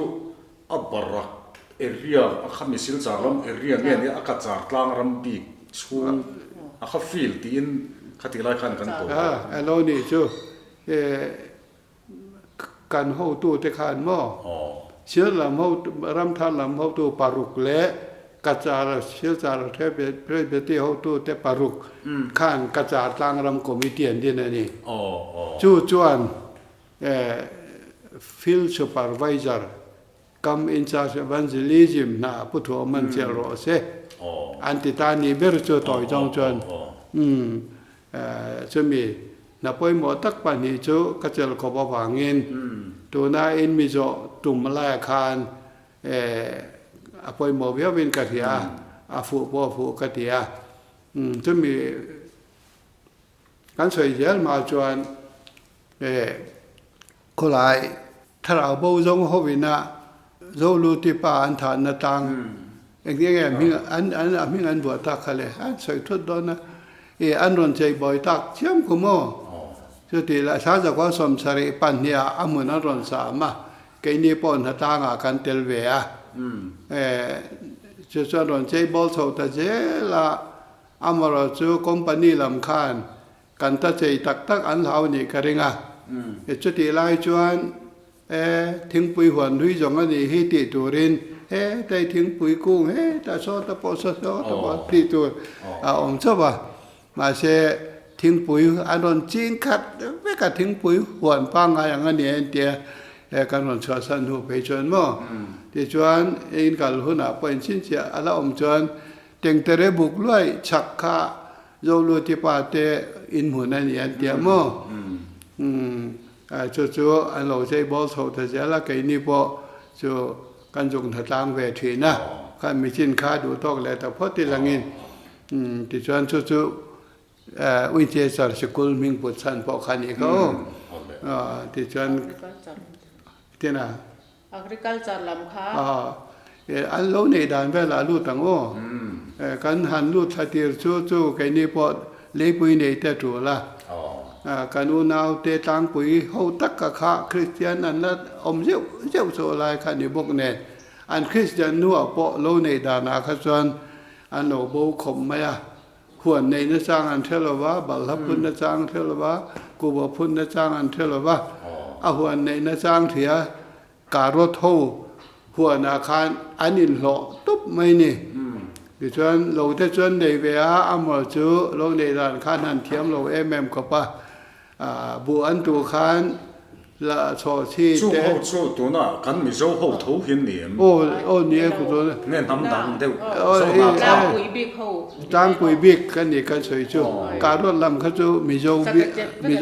abara area a khami sil cha lam area nge ni a ka char tlang ram bi chu a kha field tin khati lai khan kan to alo ni chu kan ho tu te khan mo sil lam ho ram tha lam ho tu paruk le ka char sil char the be te ho tu te paruk khan ka char tlang ram committee an din ani chu chuan field supervisor come in charge evangelism na pu tho man chel ro se anti ta ni ber chu toy jong chuan chu mi na poi mo tak pa ni chu ka chel ko ba wangin tu na in mi zo tum la khan a poi mo bia win ka ria a fu ka tia chu mi kan soi jel ma chuan ko lai thara bo jong ho wina zolu tipa an tha na tang engge mi an bua ta khale an soi thut do na e an ron chei boy tak chiam ko mo chu ti la sa za kwa som sari pan nia amun an ron sa ma ke ni pon ha ta nga kan tel ve a chu chu ron chei bol so ta je la amaro chu company lam khan kan ta chei tak tak an hau ni ka ringa chu ti lai chuanทิ้งปุ๋ยหวนดุยจงอันนี้ให้ติดตัวเรนได้ทิ้งปุ๋ยกุ้งแต่ซอตะปอซอตะปอติดตัวองค์เจ้าว่ามาเสทิ้งปุ๋ยอันนั้นจริงขัดไม่กัดทิ้งปุ๋ยหวนปังอะไรอย่างนี้เดียการหวนชวนสันหูไปชวนมั่วที่ชวนเองกับหุ่นเป็นชิ้นเสียอะไรองค์ชวนเต็งเตะบุกล้วยฉักข้าโยลูที่ป่าเตอินหุ่นนั่นเองเดียมั่วจู่ๆอันเราใช้บอลโซ่แต่เจ้าละไก่นี่พอจู่กันจงถัดทางเวทีนะกันมีชิ้นค้าดูตอกเลยแต่พอที่หลังนี้ที่ชวนจู่ๆวิเจสารสกุลมิงปุชันพอขันอีกเขาที่ชวนที่น่ะ agriculture ลำค้าอันเราในด่านเวลาลู่ต่างโอ้กันหันลู่ทัดเตียร์จู่ๆไก่นี่พอเลี้ยปุยในแต่ตัวละการอุณาวเตตังปุ๋ยเฮาตักกะคะคริสเตียนอันนั้นอมเจ้าโซลายคันนี่บกเนอันคริสเตียนนัวเปาะโลในดานาคส่วนอันโนโบขมมะหวนในนะจางอันเทลวะบัลลับพุนนะจางเทลวะกูบ่พุนนะจางอันเทลวะหวนในนะจางเถียการถโทหวนอาคารอันนินโลตุบไม่นี่ดิฉันเราได้ชวนในเวลาอมจูโลในดานคันหันเทียมเราก็ปะบุอันตัวขันละชอชีเจ้าจู่ตัวน่ะกันมีเจ้าหูทูหินเหนียมเนี่ยกูตัวเนี่ยทำดังเดียวจ้างปุ๋ยบิ๊กเขาจ้างปุ๋ยบิ๊กกันนี่กันสวยจู่การรถลำเขาจู่มีเจ้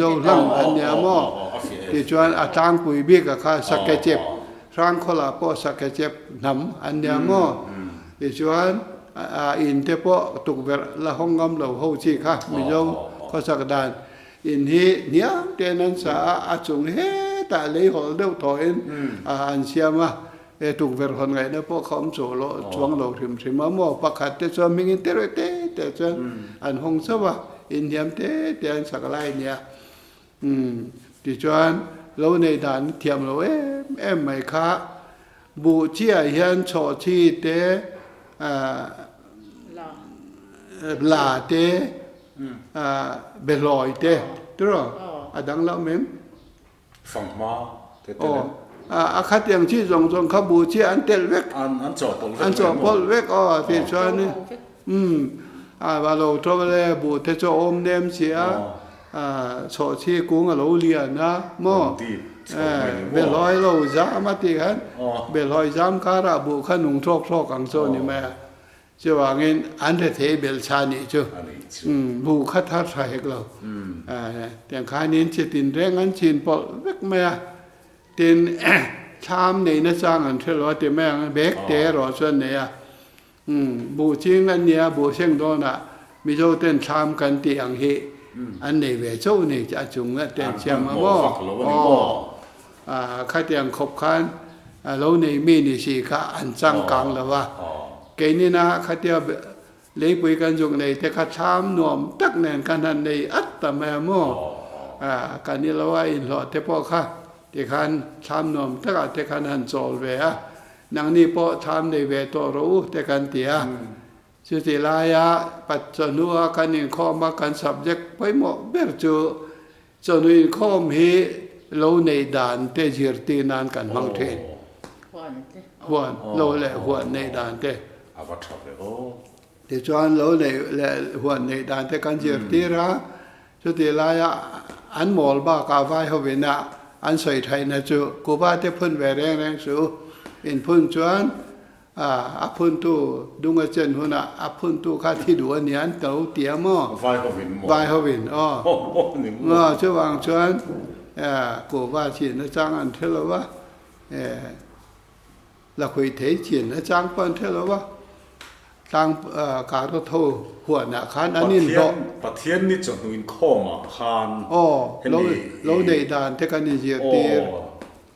าลำอันเนี้ยมั่วที่ชวนจ้างปุ๋ยบิ๊กกับข้าสักแกเจ็บร่างคนละป้อสักแกเจ็บน้ำอันเนี้ยมั่วที่ชวนอินเทปตุกเวลละห้องงำเราหูชีค่ะมีเจ้าข้อสักดานอินฮีเนี่ยเดนันสาอาจงเฮแต่เลยหัวเดียวถอยอันเสียมาตุกเวรคนไงนะพวกเขาโจโลช่วงเราถึงมาหม้อประคัดแต่ส่วนมิงินเตอร์แต่ส่วนอันหงสวะอินเดียมเตอันสักไรเนี่ยที่ส่วนเราในด่านเทียมเราไม่ค่ะบูเชียเฮียนชอชีเตลาเตเบลอยเตตัวดังแล้วมั้งฝั่งมาเตอาคัดอย่างที่ทรงขบูชีอันเตลเวกอันจอบพลเวกที่ชวนนี่ว่าเราทว่าเลยบูเทจอมเนมเสียชอชีกุ้งเราเลียนะมั่วเบลอยเราจ้ามาตีกันเบลอยจ้ามการบูขนุงทอกกังโซนี่แม่เจ้าว่าเงินอันเทเบลชานี่จ้ะบูคัดทัดใส่เราแต่ข้านี้จะตินแรงอันชินพอเวกแม่ตินชามในนั่นสร้างอันเทลว่าแต่แม่เบกเตะรอส่วนเนี่ยบูชิงอันเนี้ยบูเชิงโดนมีโจเต้นชามกันตีอังเฮอันนี้เวโจนี่จะจุงเต้นเชียงมาบ่ข้าเตียงขบคันแล้วในมีนี่สิข้าอันจังกังแล้วว่าเกนี่นะข้าเตียเลยปุยกันจงในแต่ข้าชามนวมตักแน่นกันในอัตตะแม่โมการนี้เราว่าอินหลอดแต่พ่อข้าที่ขันชามนวมตักแต่ขันหันโจลเวะนางนี้พ่อชามในเวตัวรู้แต่กันเตียสุติลายะปัจจนุอาการอินข้อมากัน subject ไปหมดเบิดจูจนุอินข้อมีเราในด่านเตจิรตีนานกันมังเทนหวนเราแหละหวนในด่านเตที่จวนเราในแหละหวนในด่านเตกันจิรตีระสุติลายะอันหมอลบ้ากาไฟเขาเวนะอันใส่ไทยนะจูกูบ้าเตพุ่นแหวแรงสูอินพุ่นจวนอาพุ่นตู้ดุงเจนหัวน่ะอาพุ่นตู้ข้าที่ดูอันนี้อันเต่าเตี้ยมั่วไฟเขาวินช่วงชวนกูว่าฉีนจ้างอันเทลวะเราคุยเทฉีนจ้างปนเทลวะจ้างการโทรหัวหน้าขันอันนี้เราประเทศนี้จะนุนข้อมาขันเราในด่านเทกันนิเซียตี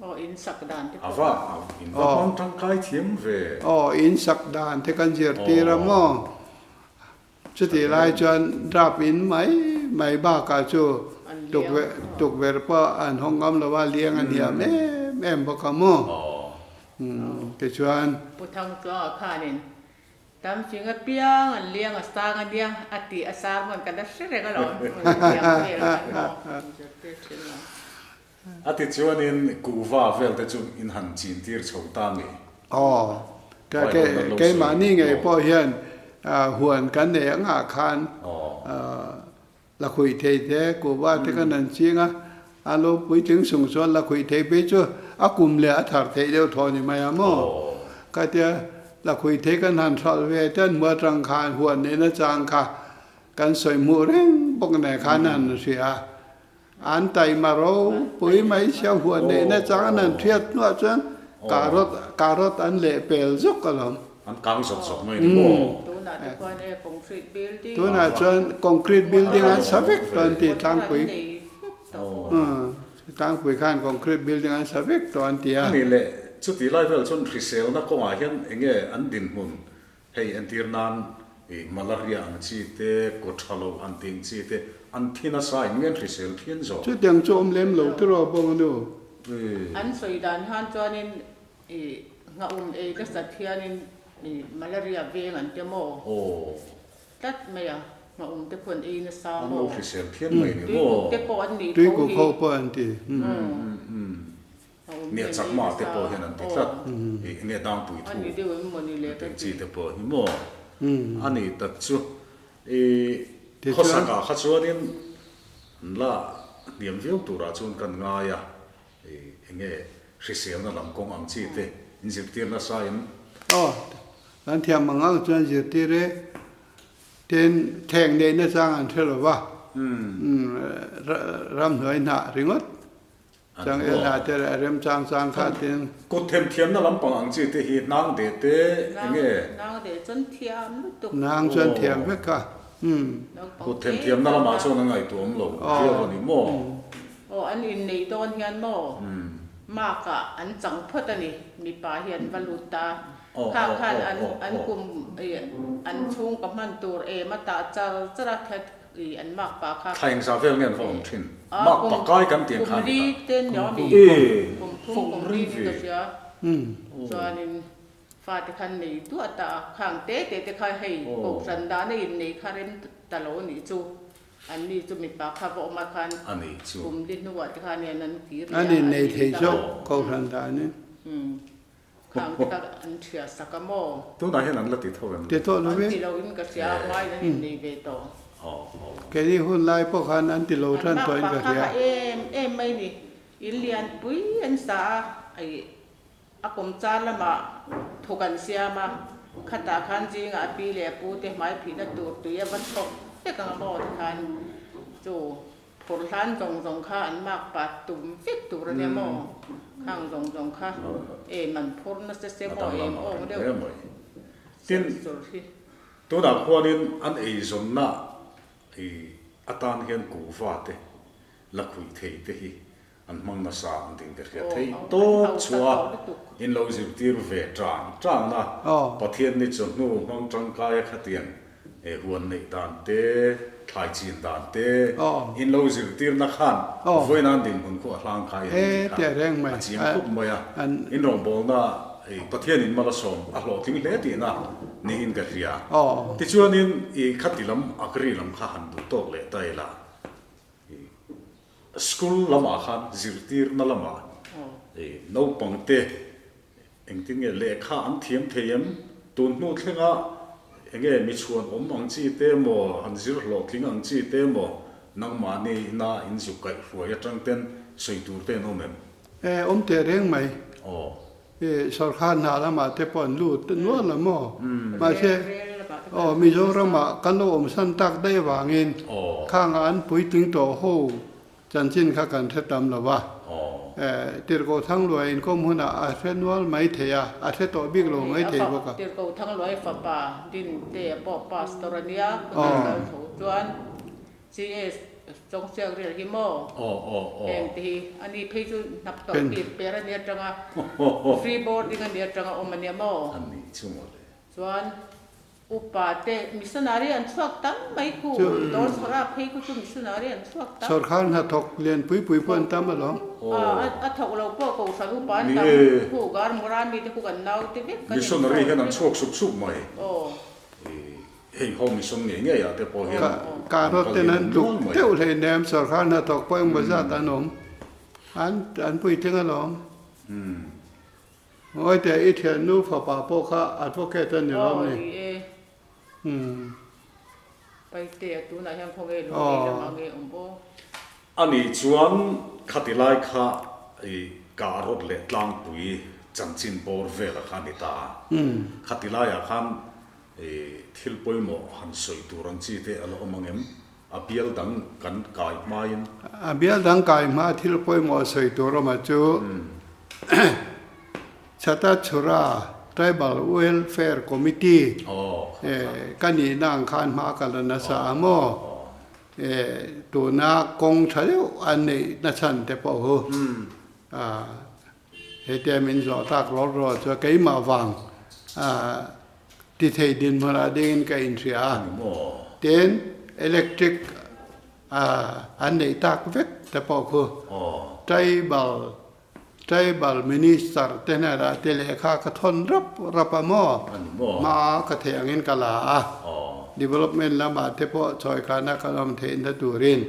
โอ้อินสักดานที่ à va in va mang tang kai thiam ve อ๋ออินสักดานที่กันเจียตีระมอชุดที่ไล่จนรับอินไหมบ้ากาจูตุกเวรปะอันห้องกำละว่าเลี้ยงอันเดียแม่บอกมอque chuan ปุถังตัวข้านินตามจริงก็เปียงอันเลี้ยงอัสตางอันเดียอติอาสาเหมือนกันได้เสียก็หรอà thì chú anh in cú va về thì chú in hành chín tiệt sầu ta mi อ๋อcái màนี่ไงพอเห็นหวนกันเนี่ยงาคารละคุยเทเทกูว่าที่กันนั่นจริงอ่ะอาลูปุยถึงสูงส่วนละคุยเทไปจู่อากุมเลยอัฐเทเดียวทอนี่ไม่อะมั้งก็เดี๋ยวละคุยเทกันหันสอดเวทันเมื่อรังคารหวนเนี่ยนะจังค่ะกันสวยมูเร่งปกไหนขานั่นเสียอันไตมาเราปุยไม่เชี่ยวหัวเนี่ยนะจังนั่นเทียดนัวจนการถอันเละเปลซุกกันหรออันกลางสดๆไม่ได้บ่ตัวน่ะจนคอนกรีตบิลดิ้งอันสเปกตอนที่ตั้งปุยตั้งปุยข้างคอนกรีตบิลดิ้งอันสเปกตอนที่นี่แหละชุดที่ไล่เวลชนริเซลนักก็มาเห็นเองอันดินมุนให้อันที่นานมาลาเรียอันชีเตกดฮัลโหลอันติงชีเตอันที่น่าสายเงี้ยริเซลเทียนโจชุดยังโจมเล่มหลงที่เราบอกดูอันสวยดันฮันจอนินงาก็สัตย์เทียนินมาลาเรียเวงันเตโมตัดไม่อะงาแต่คนนะซาโมอันริเซลเทียนไม่นี่บ่เตปอันนี้ด้วยกูเข้าปอันที่เนี่ยจักมาเตปเห็นอันที่ตัดเนี่ยดังปุยทูอันนี้เดี๋ยวมันนี่เลยจีเตปหิโมอันนี้ตัดชูข้อสังกัดข้าชวนนี่ละเดียมวิวตัวราชนกันง่ายเงี้ยริเซลนั่นลำกงอังจีเตอินสิบตีน่าสายอ๋ออันที่มังเอาจนสิบตีเร่เต็นแทงเดินน่าจังอันเท่าไหร่วะรำหน่วยหน้าริงดจังเอ็นหาเจริญเริ่มจังขาดเต็นกูเทียมเทียมนั่นลำปังอังจีเตหีนางเดเตเงี้ยนางเดจนเทียมนางจนเทียมเพื่อค่ะกูเทียมนั่นละมาช่วงนั้นไงตัวมโลเที่ยววันนี้โม่โอ้อันนี้ในตอนเฮียนโม่มากอะอันจังพอดนี่มีป่าเฮียนวาลุตาข้างอันกลุ่มอันชุ่งกับมันตัวมาตาจะรักแค่อันมากป่าค่ะใครยังสาวเฟลเนี่ยฟังทิ้งมากปากก้อยกันเตียงข้างรีเต้นย้อนดีกลุ่มรีก็เสียส่วนนี้ฟาติคันนี่ตัวตาข้างเตะใครให้ปกสันดานในคาริมตลอดนี่จูอันนี้จะมีปากคาบอกมาคันอันนี้จูกลุ่มดินนวัดคันเนี่ยนั้นอันนี้ในเทโชเขาสันดานนี่ข้างก็อันเชียสักโมตัวไหนให้นั้นละติดเท่ากันติดเท่านั้นที่เราอินก็เสียไว้ในเบโตแค่นี้หุ่นลายพวกคันอันติโลท่านตัวอินก็เสียไม่นี่อินเลียนปุ้ยอันสาอากงจานละมาทุกันเสียมาขัดตาคันจริงปีเลี้ยปูเตะไม้ผีนัดตัววันตกเด็กกังบอกคันจู่ผลท่านจงข้าอันมากปัดตุ่มฟิกตัวเนี่ยมอข้างจงข้ามันพ้นนัสเซมอโอ้เดี๋ยวทิ้งตัวดาบพวกนี้อันสมน่ะอัตานเห็นกูฟาเตลักคุยเทยเตหีอันมังนาสามติงเกิดเทยโตชัวอินโลจิตีรูเวจางนะปะเทียนนี่จนนู่มังจังกายขัดเตียนหัวในดานเตทายจีนดานเตอินโลจิตีนักขันไว้นานดินคนขวดล่างกายเดี๋ยวแรงไหมจีนคุบมาอ่ะอินรองบอกนะปะเทียนอินมาละสมอ่ะหลอกทิ้งเละตีนะนี่อินกันเรียที่ชวนอินขัดติลำอักรีลำข้าหันตุโตเละได้ละสกูลลำอาขันจิรตีร์นั่นลำอาน้องปังเตเอ็งทิ้งเละข้าอันเทียมตุนนู่นทิ้งอ่ะเอ็งมีชวนอังจีเตโมอันจิรหลอกทิ้งอังจีเตโมนังมานี่น่าอินสุกัยฟัวยจังเต้นสวยตูเต้นโอเมมเตะเร่งไหมสอดข้านาละมาเตปอนลูดนัวละโมมาเช่มีโจรมากันโอมสันตักได้วางเงินข้างอันปุยถึงตัวโหจันจินข้ากันเทตามละวะติร์โกทั้งรวยก็มุนาอาเซนวลไม่เทียอาเซตัวบิ๊กโลไม่เทียบกันติร์โกทั้งรวยฟ้าป่าดินเตะปอปาสตอร์เนียจวน GS จงเสียงเรียนฮิโม อ๋ออ๋ออ๋อ เองที่อันนี้พี่จุนับต่อปีเปรเนียจังอ่ะฟรีบอร์ดดิ้งเนียจังอ่ะอมเนียโม อันนี้ชั่วโมงเลย ส่วนอุปาเตมิสนารีอันสวกตั้งไม่คู่โดนสระพี่กูจุมิสนารีอันสวกตั้ง สรการหัดทกเรียนปุยเพิ่นตามมาหรอ ถกเราพวกกูสรุปปันตั้งคู่การมรามีที่คู่กันนาวที่เด็กกัน มิชชันนารีแค่นั้นโชคสุบๆไหม โอ้ เฮ้ยเขามิชชันเนี่ยอย่าแต่พอเห็น การรถเท่านั้นลุกเที่ยวเลยแนมสรการหัดทกไปมาซาตานมอันปุยถึงหรอโอ้ยแต่อีเทียนนู้ฝ่าป่าโปค่ะอัดพวกแค่ตันอยู่รอบนี้ไปเตะตัวไหนยังคงเอลูจะมาเงอมโบ อันนี้ชวนขัดไล่ข้าการรถเล็ดลางปุยจันจินบอร์เวลขันตาขัดไล่ขันทิลปุยโมหันสวยตัวรังจีเตอลอมังเอ็มอาเบียลดังกันกายมายิน อาเบียดังกายมาที่เราไปมอสวยตัวเรามาจูชาตาชุรา Tribal Welfare Committee กันนี่นางคานมากันนะสามอตัวนักกงเฉลียวอันนี้นัชันแต่พอเหรอเหตุมินจอตักรอจะเกี่ยมาวังที่ไทยดินมาดินกันอินทรีย์เต็นอิเล็กทริกอันนี้ตักเวทแต่พอเหรอTribal Minister เต็นอะไรเตเลขากทนรับมอมากระเทียงเงินกะลา Development ละบาทเทพอชอยคานักลมเทนทัตูริน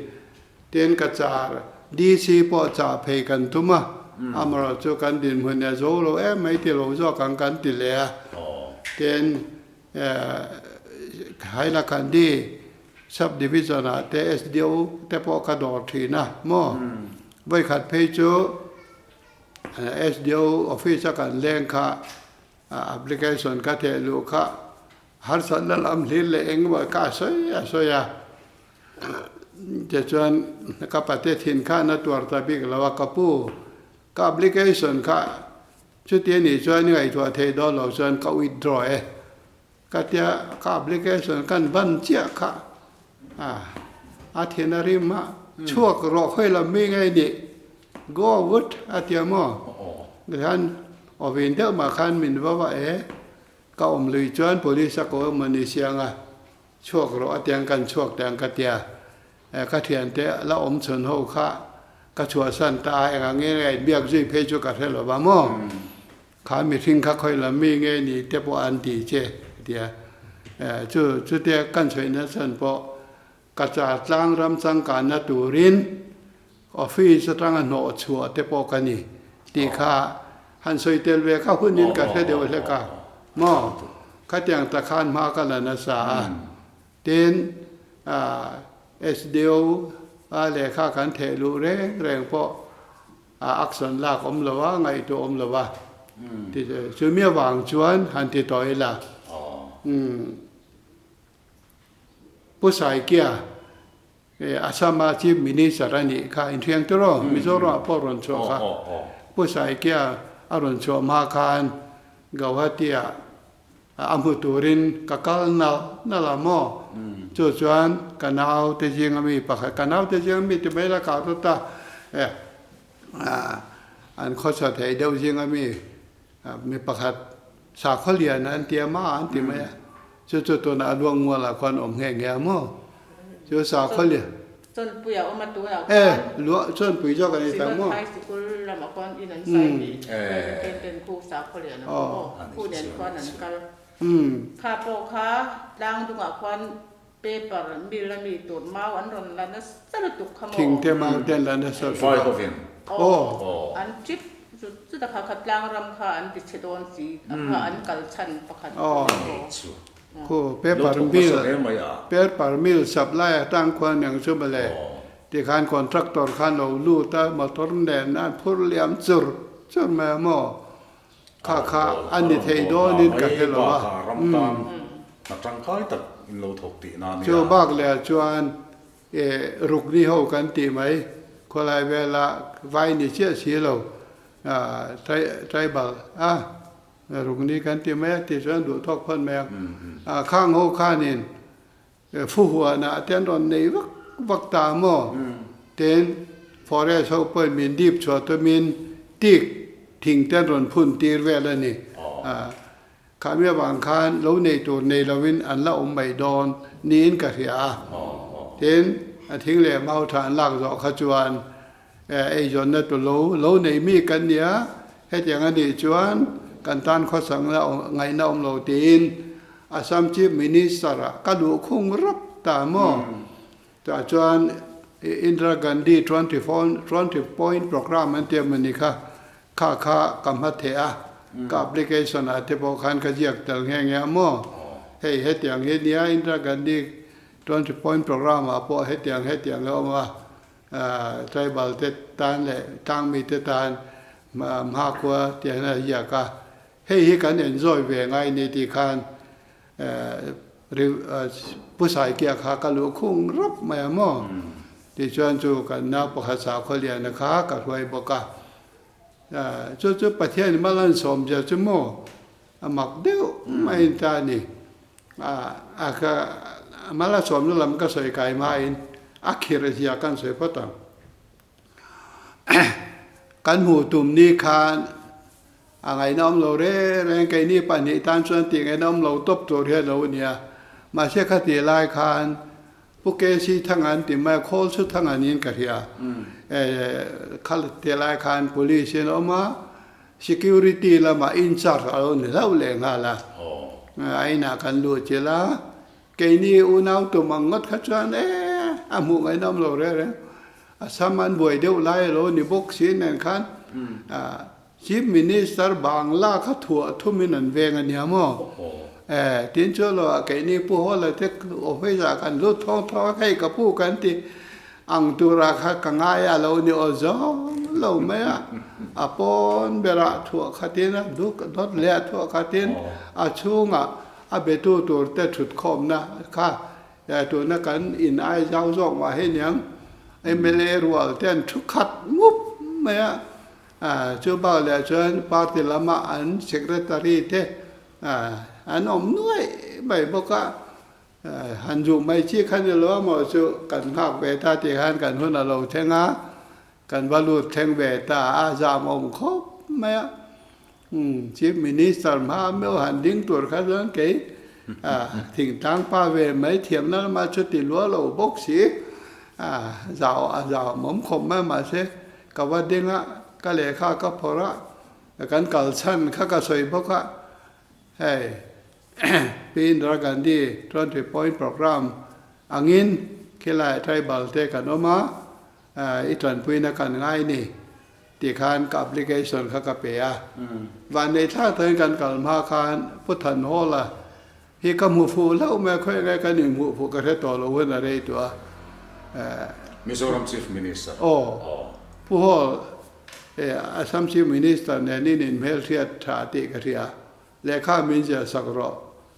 เต็นกระจาร์ดีซีพอจ่าเพกันทุมาอามราจูกันดินมันเนี่ยโจโลไม่ติโลจอกันติเลเต็นให้ละกันดี subdivision เตเอสเดียวเทพอกระโดดทีนะมอไว้ขัดเพจูSDO office กันเล่งค่ะ application ก็เทลูกค่ะหาสันนั่นอันนี้เล่งว่าก็สวยจะชวนกับประเทศถิ่นค่ะนัตัวตาบิกแล้วว่ากับผู้ก็ application ค่ะชุดที่นี่ชวนไงตัวเทดอลเราชวนก็ withdraw ก็เที่ยก็ application กันบันเจียค่ะอาทิตย์นาริมาช่วงรอให้เราไม่ไงดิก็วุฒิอาทิตย์มั้งดังนั้นอวินเดอร์มาคันมินว่าก็อมลุยจวน police ก็มันนิเสียงช่วงรออาทิตย์กันช่วงแต่งกันเตียก็เทียนเตะแล้วอมชนหัวข้าก็ชัวสันตายอย่างเงี้ยเบียกจุยเพจุกันเหรอบ้ามั้งข้ามีทิ้งข้าคอยละมีเงี้ยนี่เตปอันดีเจเดียจุดเดียกันช่วยนั่นสันพอกระจาดล้างรำสังการนัตูรินออฟฟิศตั้งโนชัวเตปอกันนี่ตีข้าหันสวยเตลเวข้าพื้นดินกันเดียวเลยกันมอข้าเตียงตะคานมากันนะสาเต็นSDO อะไรข้ากันเทลูแรงพออักษรลากอมละวะไงตัวอมละวะที่ชื่อเมียวางชวนหันติต่อยละผู้ชายเกียอาสามาชิมินิสารานิข้าอินเทียงตัวเรามิโซราพอรอนชัวข้าผู้ชายเกียอารอนชัวมาคานกาวเตียอัมพุตูรินกักลนาลามอจุดชวนกันเอาเตจิงมีปักกันเอาเตจิงมีที่ไม่ละกาตุตาอันข้อสัตย์เดียวจิงมีปักสาขเลียนันเตียมาอันที่ไม่จุดตัวนั้นดวงมัวละคนอมแหงแง่มอจุดสาขเลียจนปุยเอามาตัวเราล้วนจนปุยจอกันในแต่มอไทยสกุลละมาก่อนอินันไซนี่เป็นครูสาขเลียนะผู้เรียนก่อนนั้นก็ข้าโปค้าดังดุงควันเปเปอร์มีละมีตัวมาวันรอนละนะสารตุกขโมยทิ้งเทมาเดนละนะสารตุกอันจิบสุดท้ายขัดล้างรำคาอันติดเชดอนสีอันกัลชันประคันคู่เปเปอร์มิลสับไล่ตั้งควันอย่างชุบเลยที่การคอนทรัคเตอร์ขันเอาลู่ตามาทนแดนนั้นพูดเลี้ยมจุดจนแม่หม้อข้าอันนี้เทโดนินกันเหรอวะจังค่อยตัดอินโลถกตีนานชัวบากเลยชวนรุกนี่เขากันตีไหมคนไรเวลาไว้นี่เชื่อสีเราใจบัลรุกนี่กันตีไหมที่ชวนดูทอกพันแมงข้างเขาข้านินฟูหัวนะเทียนรอนนี่ วักตาโมเต็นฟอเรสเขาเปิดมินดิบชัวตัวมินติกทิ้งเต้นรนพุ่นตีเวลนี่ข้ามีบางคันเราในตัวในเราวินอันละอมใบดอนนีนกะเสียเต็นทิ้งเหล่เมาฐานลากดอกขจวนไอจนนั่นตัวเราในมีกันเนี้ยให้อย่างนี้จวนกันตานข้อสั่งเราไงน้อมเราตีนอาสามจีมินิสระกระดูกคงรับตามอแต่จวนอินทรากันดี20 point program มันเตรียมมันนี่ค่ะค่ากำหัดเถอะกับ application อาจจะบอกขันขยักแต่งแง่เงี้ยมั่วให้อย่างเนี้ยอินทรากันดี20 point program อ่ะพอให้อย่างแล้วว่าtribal เตตานเลยตั้งมีเตตานมากกว่าที่นั่นอยากก็ให้กัน enjoy เวงไงในที่คันผู้ชายเกี่ยขากันลูกคงรับมามั่วที่ชวนจูกันนับภาษาเขาเรียนนะคะกับรวยบอกว่าจู่ประเทศมาลันสมจะจุโมมักเดียวไม่ตานี่ก็มาลันสมนั่นแหละมันก็สวยกายมาอินอักขิรที่กันสวยพอตังกันหูตุ่มนี่คานไงน้อมเราเร่แรงไกนี่ปันนี่ตานส่วนตีไงน้อมเราตบตัวเรียเราเนี่ยมาเชื่อคติลายคานพวกเกษีทั้งอันที่มาโคลสุดทั้งอันนี้กันเฮียขัดเทลายคาน police เนาะมา security ละมา in charge เอาเนี่ยเราเลี้ยงอะไรไอ้น่ากันรู้เจล่าแกนี่อุณาวตัวมังงดขจรอามุไอ้น้ำเราเร่สามันบวยเดียวไล่เรานี่บกสีนั่นคันchief minister บางลาเขาถั่วทุ่มินันเวงอันเนี่ยมั้งทีนี้เราแกนี่ผู้ว่าเราเทคโอเฟจากกันรู้ท้องให้กับผู้กันที่อังตุราคากังไงเราเนี่ยอ๋อจ้าเราไม่ปนเบระถั่วขัดทินดูดดเลี้ยถั่วขัดทินช่วงเบตูตัวเตชุดคมนะค่ะตัวนักการอินไอเจ้าส่งมาให้ยังMLA รัวเต้นทุกขัดงุบไม่ช่วยบ่าวเลยชวนปาร์ตี้ละมาอัน secretary เท่อันอมน้อยไม่บอกว่าหันอยู่ไม่ชี้ขันจะล้อมาช่วยกันภาคเวทาที่หันกันหุ่นเราเทงะกันวารุเทงเวทาอาจามอมครบไม่chief minister มาเมื่อหันดิ้งตัวขัดเรื่องเก๋ถึงทางป้าเวไม่เทียมนั้นมาชุดติลัวเราบกสีรมคมมาเสกับว่าดิ้งก็เลยข้าก็พอละกันกัลชันข้าก็สวยพวกปีนรักันดี20 point program อังอินคิดไรไทยบัลเตกันออกมาอีตอนปีนักการง่ายนี่ที่คานกับ application ข้าก็เปียวันในท่าเทินกันกับมาคานพุทธันโหละที่ก็มูฟูแล้วไม่ค่อยไงกันหนึ่งมูฟูก็แค่ต่อเราเว้นอะไรตัวมิโซรัม chief minister ผู้ว่าอาสัมชิมินิสต์เนี่ยนี่เมลเทียชาติกระเทียเลขามินจะสักรอ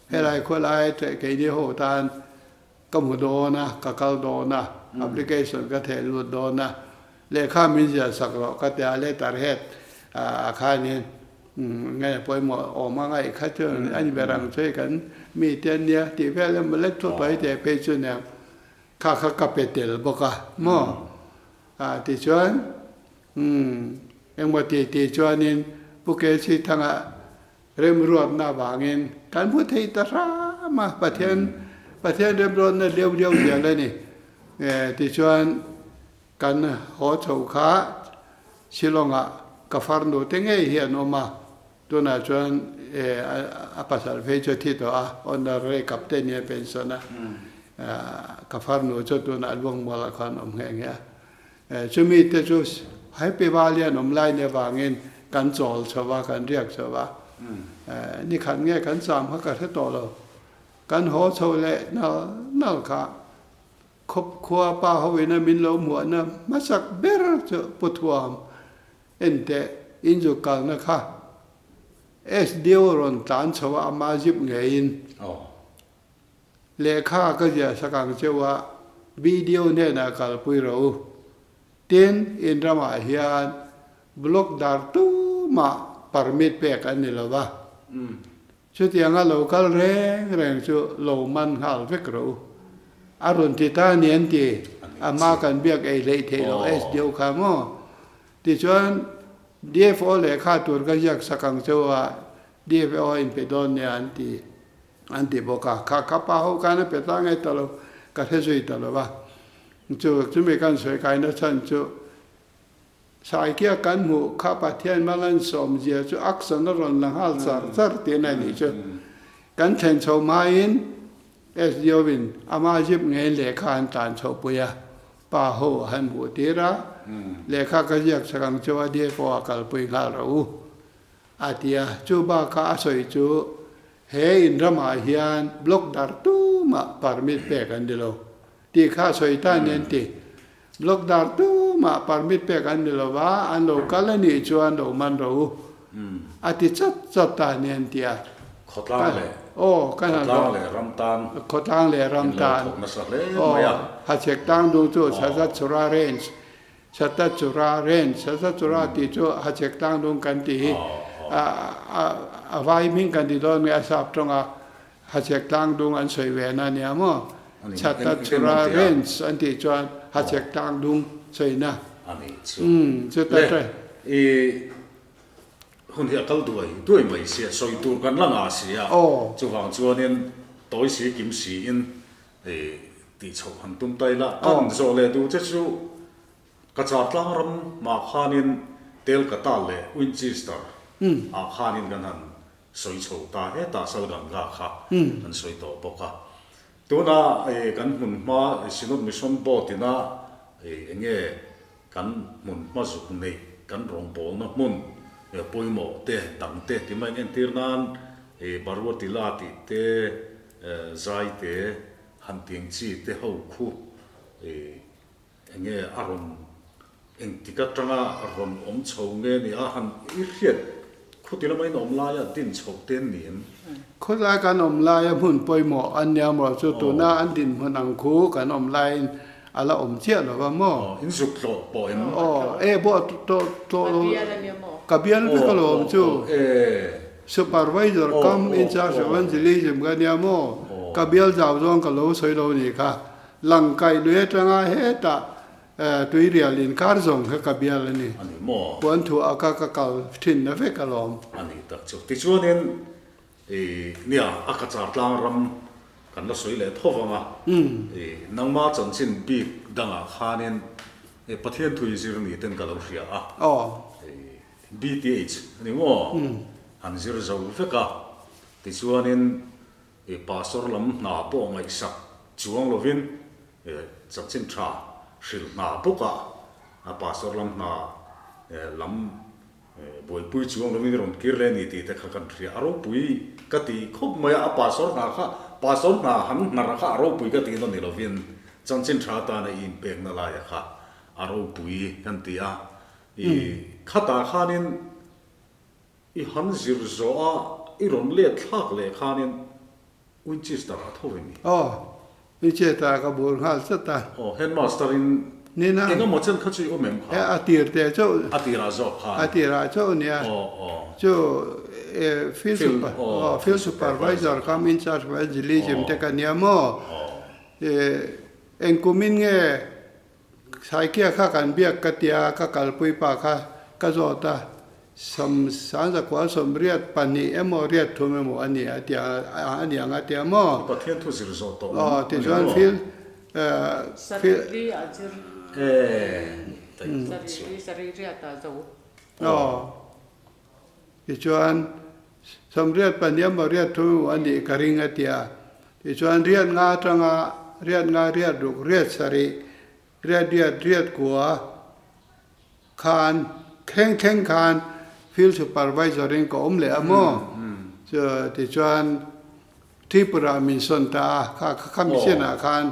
ให้ไรคนไรแต่แกนี่โหตานก็มุดนะก็โดนะแอปพลิเคชันก็เทลุดโดนะเลขามินจะสักรอก็แต่อะไรตัดเหตุอาคารนี้ไงพอหมดออกมาไงข้าเจ้าอันนี้เวลาช่วยกันมีเตียนเนี่ยที่เวลามันเล็กทั่วไปแต่เพจเนี่ยข้าก็เป็นเตลบอกว่าหม้อที่ชวนยังมาตีจวนนินพวกเกษีทั้งเริ่มรวดหน้าบางเงินการพูดไทยตรามาประเทศเริ่มร้อนเรียวเสียเลยนี่ที่ชวนกันหัวเฉาขาชิลงกับฟาร์โนเต็งไงเฮียนออกมาตัวน่าชวนภาษาเฟจที่ตัวอันนั้นเรียกกับเตนี่เป็นส่วนนะกับฟาร์โนจตัวน่าลวงมาละคันอมแหงเงี้ยช่วงนี้เตจูให้ไปว่าเรียนอมไลน์เนี่ยว่าเงินกันจอลชาวากันเรียกชาวานี่ขันเงี้ยกันสามเขาก็ให้ต่อเรากันหัวโชว์เละน่าค่ะคบครัวป้าเขาเวนะมินเราหัวนะมาสักเบรจะปวดหัวเอ็นเตอินจุกันนะคะเดียวรอนตานชาวามาจิบเงินเลขาก็จะสักการเจ้าว่าวิดีโอเนี่ยนะกัลปุยเราtin in rama hian block dar tu ma permit pe kan ni lo ba chu tianga local reng chu lo man hal vek ro arun ti ta nian ti ama kan biak ei lei thelo SDO khamo ti chuan DFO le kha tur ga yak sakang chowa DFO in pedon ne anti boka ka pa ho kana petang ai talo ka thesui talo ba chu me kan soi kai na chan chu sai kia kan mu kha pa thian malan som je chu aksan ron lang hal sar te na ni chu kan chen chho mai SDO win ama jip nge le kha an tan chho puya pa ho han bu te ra le kha ka yak sakang chowa DFO kal pui la ro atia chu ba ka soi chu he in rama hian block dar tu ma permit pe kan dilo ti kha soi ta nen ti block dar tu ma permit pe kan dilo wa an lo kalani chuan lo man ro ati chat ta nen tia khotlang le kan khotlang le ramtan khotlang le ramtan na sa le maya ha chek tang du chu sa chura range sata chura range sata chura ti chu ha chek tang du kan ti a vai min kan di don nge sap tonga ha chek tang dung an soi ve na nia mo chata chura range an ti chuan ha chek tang dung soi na ani chu ta tra e hun hi akal duai mai sia soi tur kan langa sia chu wang chuanin toi si kim si in e ti chho han tum tai la kan zo le du che chu ka cha tlang ram ma khanin tel ka ta le Winchester a khanin kan han soi chho ta he ta sal gang ga kha an soi to boka tuna e kan mun ma sinut mission bo tina e enge kan mun ma zu nei kan rong bol na mun e poimo te tang te ti mai en tirnan e barwati la ti te zai te han tiang chi te ho khu e enge aron eng tikatanga ron om chho nge ni a han I riat khutila mai nom la ya tin chok ten nim khut la kan om la ya mun poi mo an ya mo chu tu na an din mun ang khu kan om lai ala om chia lo ba mo in suk lo po em bo to ka bial pe ka lo om chu supervisor come in charge of evangelism ga nia mo ka bial jaw jong ka lo soi lo ni kha lang kai le tanga he ta tui rial in kar zong he ka bial ni ani mo pon thu aka ka kal thin na ve ka lom ani tak chu ti chuanin e nia aka char tlang ram kan la soi le thowanga e nangma chanchin bi danga khanin e pathian thui zir ni ten ka lo hria a BTH ani mo han zir zo veka ti chuanin e pastor lam na po ngai sak chuang lovin e chanchin tha shil na buka a pastor lam na lam boy pui chuang lovin ron kirle ni ti te khakan thria aro pui ka ti khop maya a pastor na han na ra kha aro pui ka ti no ni lovin chanchin tha ta na in pek na la ya kha aro pui kan ti a I khata khanin I han zir zo a I ron le thak le khanin Winchester a thowini ni che ta ka bur hal sa ta headmaster in ni na enga mo chen khachi o mem kha atir te cho atira zo kha atira cho nia cho field supervisor come in charge of evangelism te ka nia mo en kumin nge sai kia kha kan biak ka tia ka kal pui pa kha ka zo ta sam san za kwa som riat pani emo riat thu me mo ani atia ani anga tia mo pathian thu zir zo to ti chuan field sarili ajir sarili ata zo ti chuan som riat pani emo riat thu me mo ani ka ring atia ti chuan riat nga tanga riat duk riat sari riat kwa khan kheng khan field supervisor in ko omle amo so ti chuan Tripura min son ta kha mi sena khan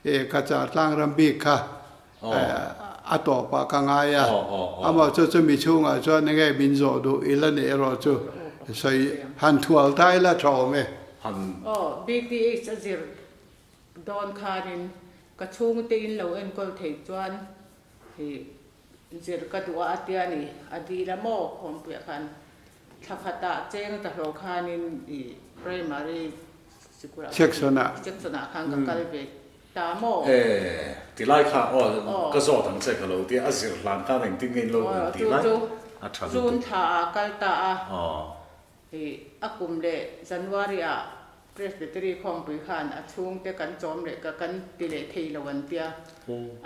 e ka cha tlang ram bi kha a to pa ka nga ya amo chu mi chunga chuan nge min zo du ilan e ro chu sai han thual tai la tho me han BTH azir don khanin ka chung te in lo en kol thei chuan hi zir ka duwa atiani adila mo khom pe khan thakata cheng ta ro khanin I primary section khan ka kalbe ta mo ตีไล่ค่ะอ๋อก็สอดทั้งเจ้าเขาที่อาศิรหลังข้าหนึ่งที่เงินโลกตีไล่อัฐา จูนท่ากัลตา อ๋อ อากุมเลจันวารีอาเพรสเบตรีของปุยขานอาช่วงเตกันจอมเลกกันติเลเทลวันเตีย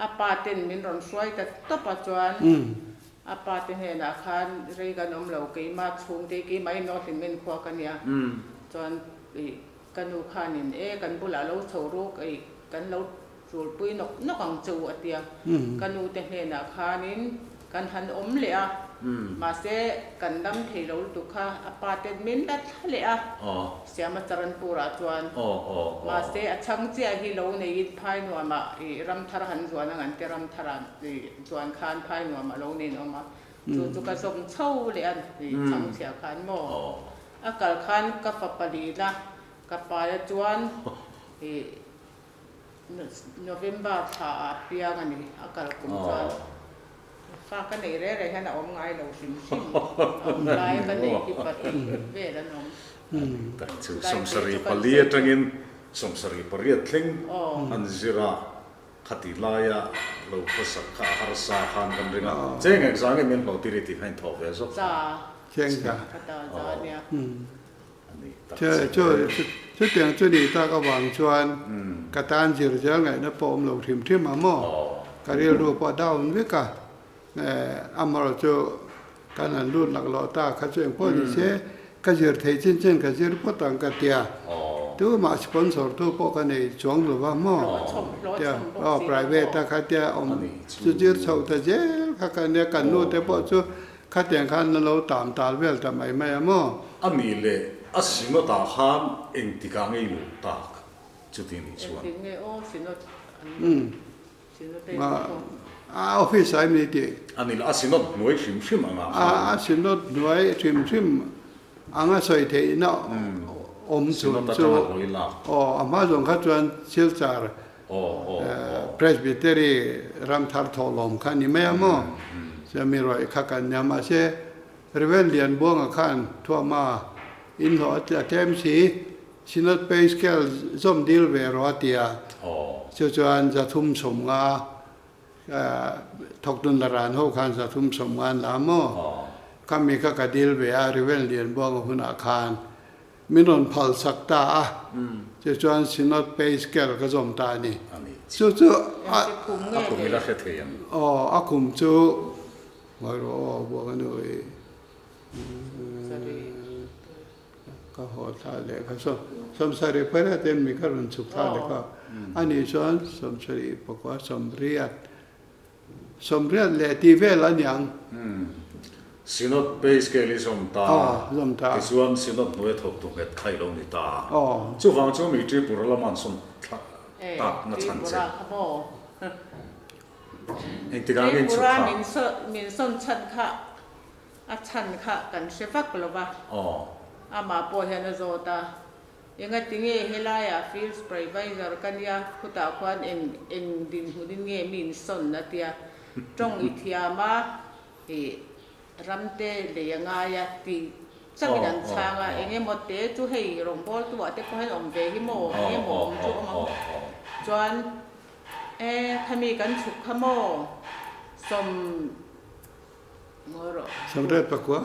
อาปาเต็นมินรอนสวยแต่ตบปัจจุบันอาปาเต็นเห็นอาคารเรกันอมเหลาเกี่ยมาช่วงเตกี่ไม่นอสิมินขวากันเนี่ยจวนกันอุคานินกันบุลาเราโชรุกกันเราสูบปุยนกอังจูอเตียกันอุเตเห็นอาคานินกันหันอมเลยอ่ะมาเสกันดำเทลตุค่ะอพาร์ตเมนต์ดัดเลยอ่ะเสียมาจรันปูราจวนมาเสช่างเจ้าฮิโลในยิดพายนัวมารำทารันจวนงั้นเตรำทารันจวนคานพายนัวมาโลนี่นัวมาจุกสมเช่าเลยอันช่างเสียคานโมอากาศคานกับปารีละกับปาลจวนโนเวมเบอร์ท่าเปียกันนี่อากาศกุมจวนฝากกันในเรื่องอะไรขนาดอมไงเราชิมไล่กันในที่ปฏิเวทน้องแต่สมสรีปลีจังอินสมสรีปลีทิ้งอันจิระคติลายะเราภาษาข้าหารสาขันกันเรื่องเจ้าเงี้ยสังเกตมันเราตีริติให้ทอเวสจ้าเช่นกันจ้าเนี่ย这点这里大个网传，个单子这样那报楼添嘛么，个里路报道那个，阿么就กันนั้นรุ่นหลักลอตาเขาช่วยพ่อที่เช่ก็จะเทจริงก็จะพ่อต่างกันเดียตัวมาสปอนเซอร์ตัวพ่อกันในช่วงหรือว่ามั่วเดียวprivate ถ้าเขาเดียจะเจอชาวตะเจ้เขากันเนี่ยกันนู่นแต่พ่อช่วยเขาเดียงขันเราตามตาเวลทำไมไม่มั่วอันนี้เลยอาศินตาขานเองที่การเงินลูกตาจุดนี้ชวนมาออฟฟิศสายมีดีอันนี้อาศินตหน่วยชิมอ่ะอาศินตหน่วยชิมอ่างสอยเทนอ่ะจุนอามาจงขัดจวนเชี่ยวชาญเพรสบิเตอรี่รำทาร์ทอลอมขันนี่ไม่มั่วจะมีรอยขัดกันยามาเช่เรเวนเลียนบ่วงขันทั่วมาอินหัวจะเต็มสีสินตเปย์สเกลจอมดิลเวรอเตียจวนจะทุ่มสมงาทกดุนดารานหัวขันจะทุ่มสมงานลามคำมีข้ากดิลเวอาริเวนเลียนบ่วงหุ่นอาคารมินนพัลสักตาจวนสินตเปย์สเกลก็จอมตานี่จู่อาคุมิลาเทียนอาคุมจู่ว่ารู้บ่วงนู่นก็หอท่าเลยก็สมสรีเพื่อเต็มมีการสุขท่าเลยก็อันนี้ส่วนสมสรีบอกว่าสมเรียดเลยที่เวลาอย่างสินตเปย์สเกลิสมตาส่วนสินตหน่วยถกตุกเอ็ดไข่ลงนิตาจู่ฟังจู่มีจีบุรุษละมันสมตักนัดชันเจเองที่การเงินสุขค่ะมินส้นชันค่ะชันค่ะกันเชฟักหรือเปล่าอามาปวดเห็นโซตายังไงติงเงี้ยเฮลายาฟิลส์ไพรไวเซอร์กันยาคุตาควันเอ็งดินหูดินเงี้ยมินสนนะเตียจงอิทยามารัมเตเลยยังไงตีสักดันช่างเอ็งเงี้ยหมดเตจูให้ลงบอลตัวเตก็ให้อมเวหิโมเงี้ยหมอมจูมาจวนถ้ามีกันฉุกขโมสมสำเร็จปะกว่า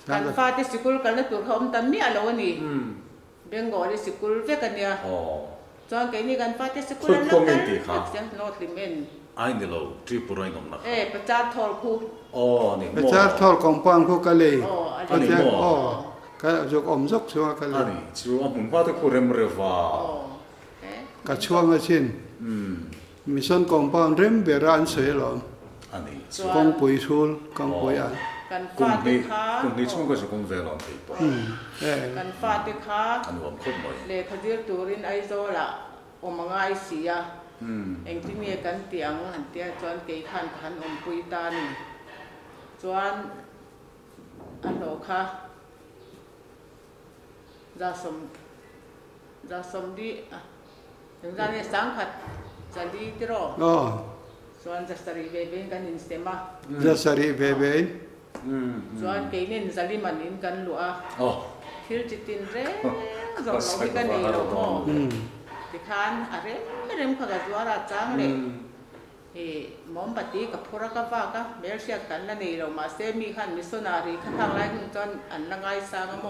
กันฟาที่สกุลกันนั่นตัวเขาทำมีอะไรวะนี่เบงกอลสกุลเฟกันเนี่ยจอนแกนี่กันฟาที่สกุลนั่นกันเสียงโน้ตลิเมนไอ้เนี่ยเราทริปอะไรกันนะประจานทอลคูนี่ประจานทอลของปังคูกันเลยอันนี้ก็จะอมซกชัวกันเลยอันนี้ชัวผมว่าที่คุณเริ่มเรียกว่าก็ช่วงเช่นมิส่วนของปังเริ่มเบรานเสียหรออันนี้กองปุยชูลกองปุยอันกลุ่มนี้ช่วงก็จะกลุ่มเวลาที่ปกันฟาติค่ะอันนี้ผมคุ้นหน่อยเลขเดียร์ตูรินไอโซล่ะอมง่ายเสียเองที่มีกันเตียงหันเตียจวนเกยขันอมปุยตานี่จวนอันโลค่ะจะสมดีถึงจะเนี่ยสังขัดจะดีที่รอส่วนจะสรีเบเบนกันอินสเตมาจะสรีเบเบนส่วนเกนินจะลิมันอินกันลัวทิลจิตินเร่เราไม่กันนี่เราหม้อ ติคานอะไรไม่เริ่มขกจัวราจังเลยมอมปฏิกับพวกกับว่าก็เบลเชียกันนั่นเองเรามาเซมีขันมิสนารีขันทางไรคุณจนอันละไงสางโม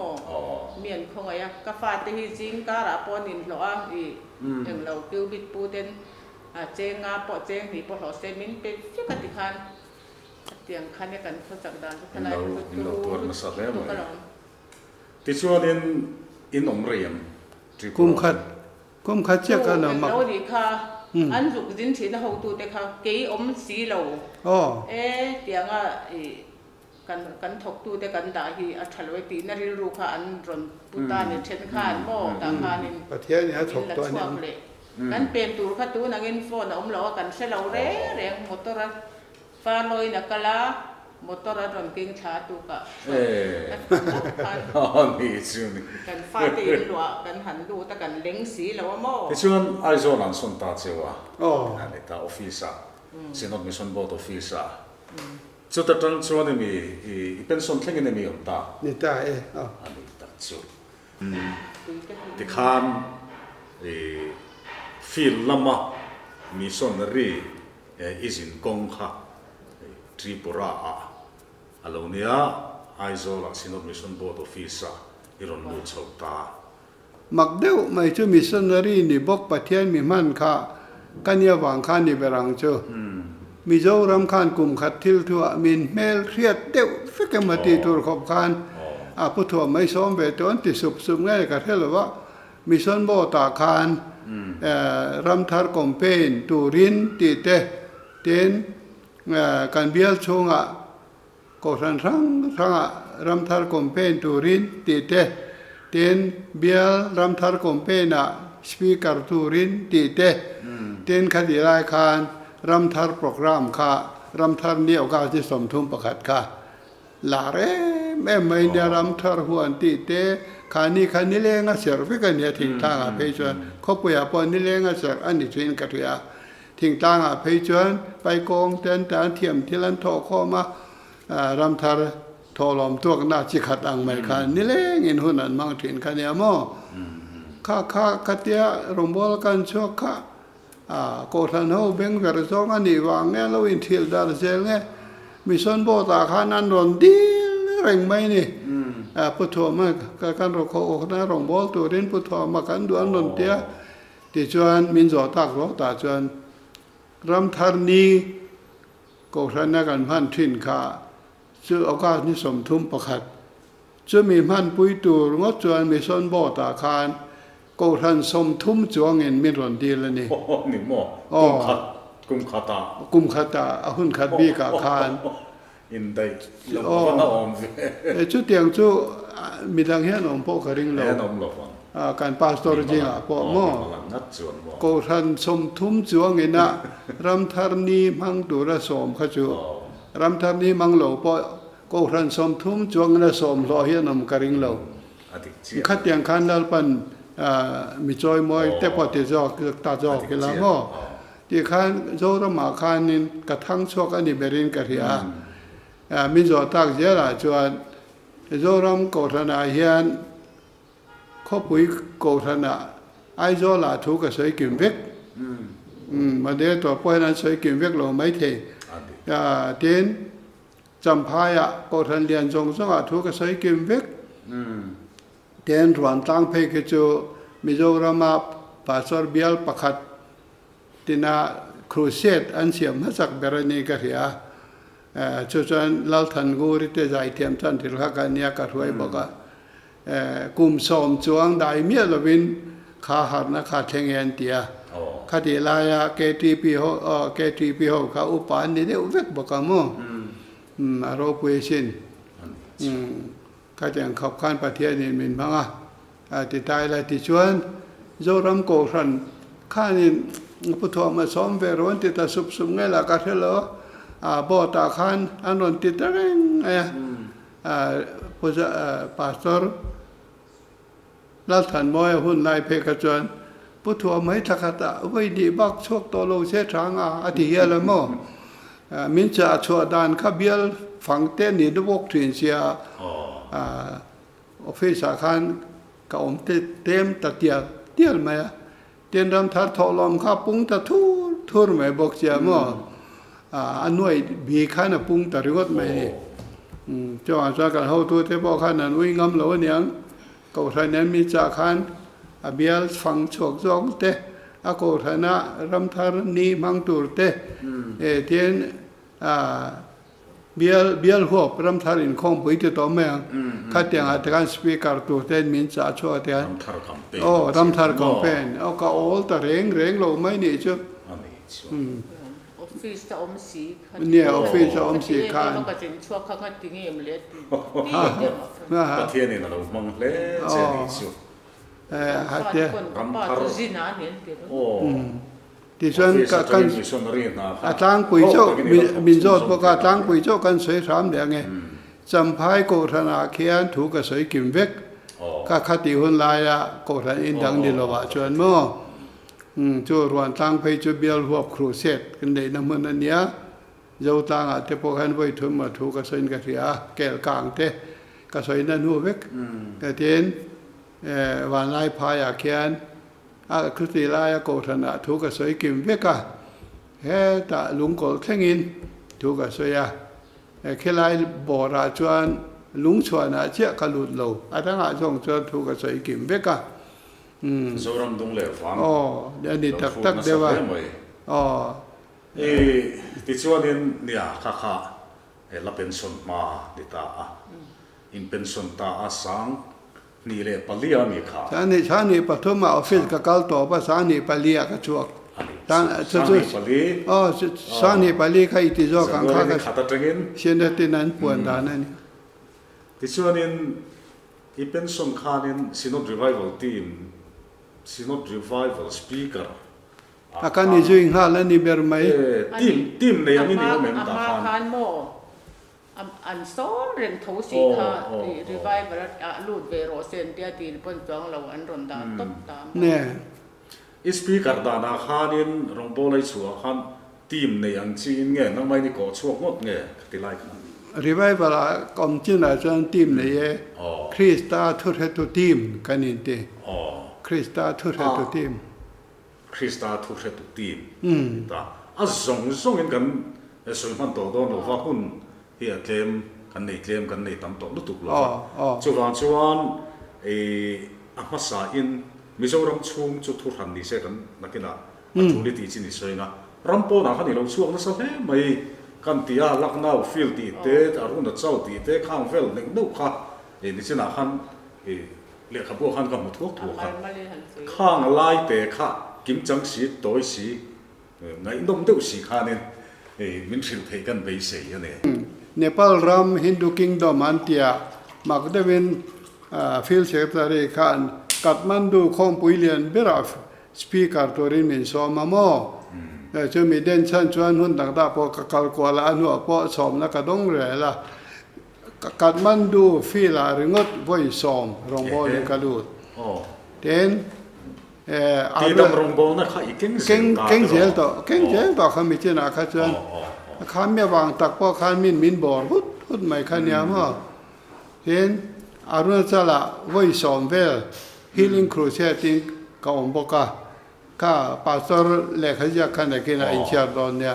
เมียนคงไงก็ฟาติฮิจิงการาปอนินหลอถึงเราคิวบิดปูเดนเจงาปอเจงนี่ปอหลอเซมินเป็นฟิกติคานเตียงคันเนี่ยกันเขาจักดานทนายเราตัวมาสักแล้วมั้ยที่ชวนอินอมเรียมกุมขัดเจ้ากันเนาะมักเราดีค่ะอันจุกจินที่น่าหูตัวเด็กเขาเกี่ยอมสีเราเตียงกันถกตัวเด็กกันได้ที่อัฐลอยตีนั่นรู้ค่ะอันรอนปุตตาเนี่ยเช่นข้านโม่ต่างข้านินประเทศนี้ถกตัวนี้กันเป็นตัวค่ะตัวนักเงินฟอนอมเรากันเสเราเร่งมอเตอร์ฟ้าลอยนักกะลามอเตอร์รอนกิ้งชาตุกะนี่ชื่อนี่กันฟ้าตีนหลวกันหันดูแต่กันเล็งสีแล้วว่าโม่ที่ชวนไอโซนันสนตาเจ้าอันนี้ตาออฟฟิศซินอดมิชชั่นบอร์ดออฟฟิศจุดตั้งชวนมีเป็นส่วนเท่านี้มีตานี่ตาอันนี้ตาจุดที่ข้ามฟิลล์มามิชชั่นรีอิจินกงค่ะทริปุระอารมณ์เนี้ยไอโซลักซินอดมิชชั่นบอร์ดออฟฟิศอิรอนลูชาวตามักเดียวไม่ช่วยมิชชันนารีนี่บอกประเทศมีมันค่ะกันยาวังข้านี่เบรังเจอมีเจ้ารำคาญกลุ่มขัดทิลทัวมินเมลเครียดเดียวฟิกมาตีตัวขบคานผู้ถั่วไม่ซ้อมเบตอนติสุบง่ายกับเท่าไหร่ว่ามิชชันโบตาคานรำทาร์คอมเพนตูรินตีเตเต็นการเบียลชงก็ทั้งรำทาร์คอมเพนตูรินตีเตเต็นเบียลรำทาร์คอมเพนสปีกเกอร์ตูรินตีเตเต็นคดีรายคานรำทาร์โปรแกรมค่ะรำทาร์เนี่ยก็จะสมทุนประคัดค่ะลาเร่แม่ไม่ได้รำทาร์หัวตีเตขานี่เลี้ยงเสือฟิกันเนี่ยทิ้งทางเพจวนเขาปุยปนนี่เลี้ยงเสืออันนี้ทิ้งกันเลยทิ้งทางเพจวนไปโกงเต้นแต่เทียมที่ลันโทเข้ามารำทาร์ทอลอมตัวน่าจิขัดอังไม่ค่ะนี่เลี้ยงอินหุ่นนั้นมังทิ้งกันเนี่ยมั่วข้าคัดเดียรวมบอลกันชัวข้าโกทันเขาเบ่งเวอร์ซองอันนี้วางเนี่ยเราอินทิลดาร์เซลเนี่ยมิชชันโบตาขานันรอนดีเร่งไม่นี่พุทโธมาการรอเขาออกนะรองบอลตัวเรนพุทโธมากันดูอันนนเตียที่ชวนมินจอตักรอตาชวนรำทาร์นีโกทันนักการพันทิ้นขาชื่อโอกาสนี้สมทุมประคัดจะมีพันปุยตูงดชวนมิชชันโบตาคานกูทันสมทุมจวงเงินมีรอนดีแล้วนี่นี่หมอกุมขัตาหุ่นขัดบีกาคานอินได้ลงพันอมชุดเตียงชุมีดังเฮียนอมพ่อกระดิ่งเราการปาสตอร์จริงพ่อหม้อกูทันสมทุมจวงเงินนะรำทาร์นีมังดูระสมขจูรำทาร์นีมังเหล่าพ่อกูทันสมทุมจวงระสมรอเฮียนอมกระดิ่งเราขัดเตียงคันดัลปันมีจอยมวยแต่พอที่จอกตาจอกกันแล้วก็ที่ขันโจรมาขันนินกระทั่งชกอันนี้เบรินกันเฮียมีจอตักเยอะละจวนโจรมโกธนาเฮียนข้อปุ๋ยโกธนาไอโจลาถูกกับสวยกิมเวกมาเดี๋ยวตัวป่วยนั้นสวยกิมเวกเราไม่เทเดินจำพายะโกธนเรียนจงสงถูกกับสวยกิมเวกเดินรวนตั้งเพกจูมิโจรามาปาสอร์เบียลประคัดตินาครูเซตอันเสียมาจากเบรนีกันเฮียช่วยลัลทันกูริเตใจเทียมจันทิลข้ากันเนี่ยกัดไว้บอกว่ากุมสมจวงได้เมียลวินข้าหัดนะข้าเทงเงินเตียข้าดีลายาKTPข้าอุปานนี่เดี๋ยวเวกบอกกันมั้งอารมณ์เวชินข้าจะขับขันประเทศนี้มินบ้างติดตายอะไรติดชวนโจรมโกรันข้านี่พุทโธมาซ้อมเวรวันติดตาสุบไงล่ะกันเถอะเหรอบ่ตาขันอันนั้นติดอะไรผู้จะปาสตอร์ลัทธันมอยหุ่นลายเพกจวนพุทโธไม่ทักตะไว้ดีบักชกโตโลเชทางอธิเยลมั้งมินจะชัวดานข้าเบียลฝังเต้นนี่ดูวกถิ่นเสียออฟฟิศอาคารก็อมเต็มตัดเดียวไหม เตียนรำทัดทอลอมข้าปุ้งตะทุรไม่บอกเสียมั่วอันน้อยบีข้านะปุ้งตะริงดไม่นี่เจ้าอาจารย์กันเขาตัวเทบอกข้านั้นวิ่งงำเหล่านี้ก็ท่านนั้นมีจากขันเบียลฟังโชคจงเตะก็ท่านรำทัดนี้มังตูเตเตียนเบียลหัวรำทัดอินคงปุ๋ยตัวเมืองข้าเตียงอาจารย์สปีกเกอร์ตัวเต้นมินจ่าชัวเตียนโอ้รำทัดคอมเพนก็โอลตะเร่งเราไม่นี่จ้ะออฟฟิศจะอมสีเนี่ยออฟฟิศจะอมสีคันมันก็จะช่วงเขาก็ติ้งเอ็มเล็ดประเทศนี้เรามองเล่เจนี่สิฮัตเต้โอ้ที่ส่วนกันตั้งปุ๋ยโจมินโจบอกว่าตั้งปุ๋ยโจกันสวยสามเดียงไงจำพายโกธนาเขียนถูกกับสวยกิมเวกก็คติหุ่นลายโกธนาอินดังดิลวะชวนมั่วจู่รวนตั้งไปจู่เบียลหัวครูเสร็จกันได้น้ำมันอันเนี้ยเจ้าตั้งอาจจะพกหันไว้ทุ่มมาถูกกับสวยกันเสียแก่กลางเตะกับสวยนั่นหัวเวกแต่เทียนวันไล่พายเขียนคริสติลายโกธนาถูกกับสวยกิมเวกเฮตาลุงโกเทงินถูกกับสวยแค่ไล่บอราชวนลุงชวนเชี่ยกระลุดโลอาตั้งอาจงจนถูกกับสวยกิมเวกโซรัมดงเล่ฟังเดี๋ยวนี้ตักเดี๋ยวว่าที่ชวนเนี่ยข้าเราเป็นส่วนมาดิตาอินเป็นส่วนตาสังนี่เลยปลีอามีข้าชานี่ปฐมออฟฟิศกับกัลตัวภาษานี่ปลีก็ชัวตั้งชานี่ปลีชานี่ปลีใครติดจอกังข้าก็ขัดตะเงินเช่นที่นั้นปวนดานั่นที่ชวนอีเป็นส่วนข้านี่ซิโนรีไวเวลทีมSynod Revival Speaker. Akan ni juing hal ni bermai. Team ni yang ini kami minta kan. Akan mo an son ren thau si kha revival lut ve ro sen dia tin pon chang lo an ron da top tam. Ne. Speaker da na khanin rong bolai chu khan team ni ang chin nge nang mai ni ko chuak ngot nge tilai khan. Revival kom chin la chan team ni ye. Krista thut he tu team kanin te.คริสตาทุเรตุทีมคริสตาทุเรตุทีมตาส่งกันส่วนมันโตโตโนว่าคุณเฮียเคลมกันในตั้มโตลุตุกลาชวนมาสาอินมิโซรัมชุ่มจุดทุรันนี่เสกันนักกินละทุลิตีจินิสวยนะรัมโปนักขันนี่เราช่วงนั้นสักไม่กันที่ลักนาฟิลตีเตะอารมณ์เจ้าตีเตะข้างเฟลหนึ่งนุค่ะนี่สินะขันเรียกขบวนขันกับมุทุกถูกขันข้างไล่เตะข้ากิมจังสีโดยสีไงน้องเดือดสีข้าเนี่ยมินฟิลเทกันไปเสียเนี่ยเนปาลรัมฮินดูคิงดอมอันเตียมักเดวินฟิลเซกตารีขันกัดมันดูคอมปุยเลียนเบราฟสปีกเกอร์ตัวริมินสอมาโมจะมีเด่นชันชวนหุ่นต่างๆพอกัลกวาลานัวพอสอมแล้วก็ต้องเรื่อยละกัดมันดูฟิลาริงดไว้สอมรองบอลกระดูดเด่นที่ดำรงบอลนะข้าอีกเก่งเสียต่อเขาไม่เจนาข้าชวนข้าไม่วางตักพ่อข้ามินบอลหุดไม่ข้าเนี่ยมั้งเห็นอารุณสละไว้สอมเวลฮีลิ่งครูเชติงกับองค์บอกข้าปาสตอร์เล็กขยักขันเด็กน่ะอินเชียร์ดอนเนี่ย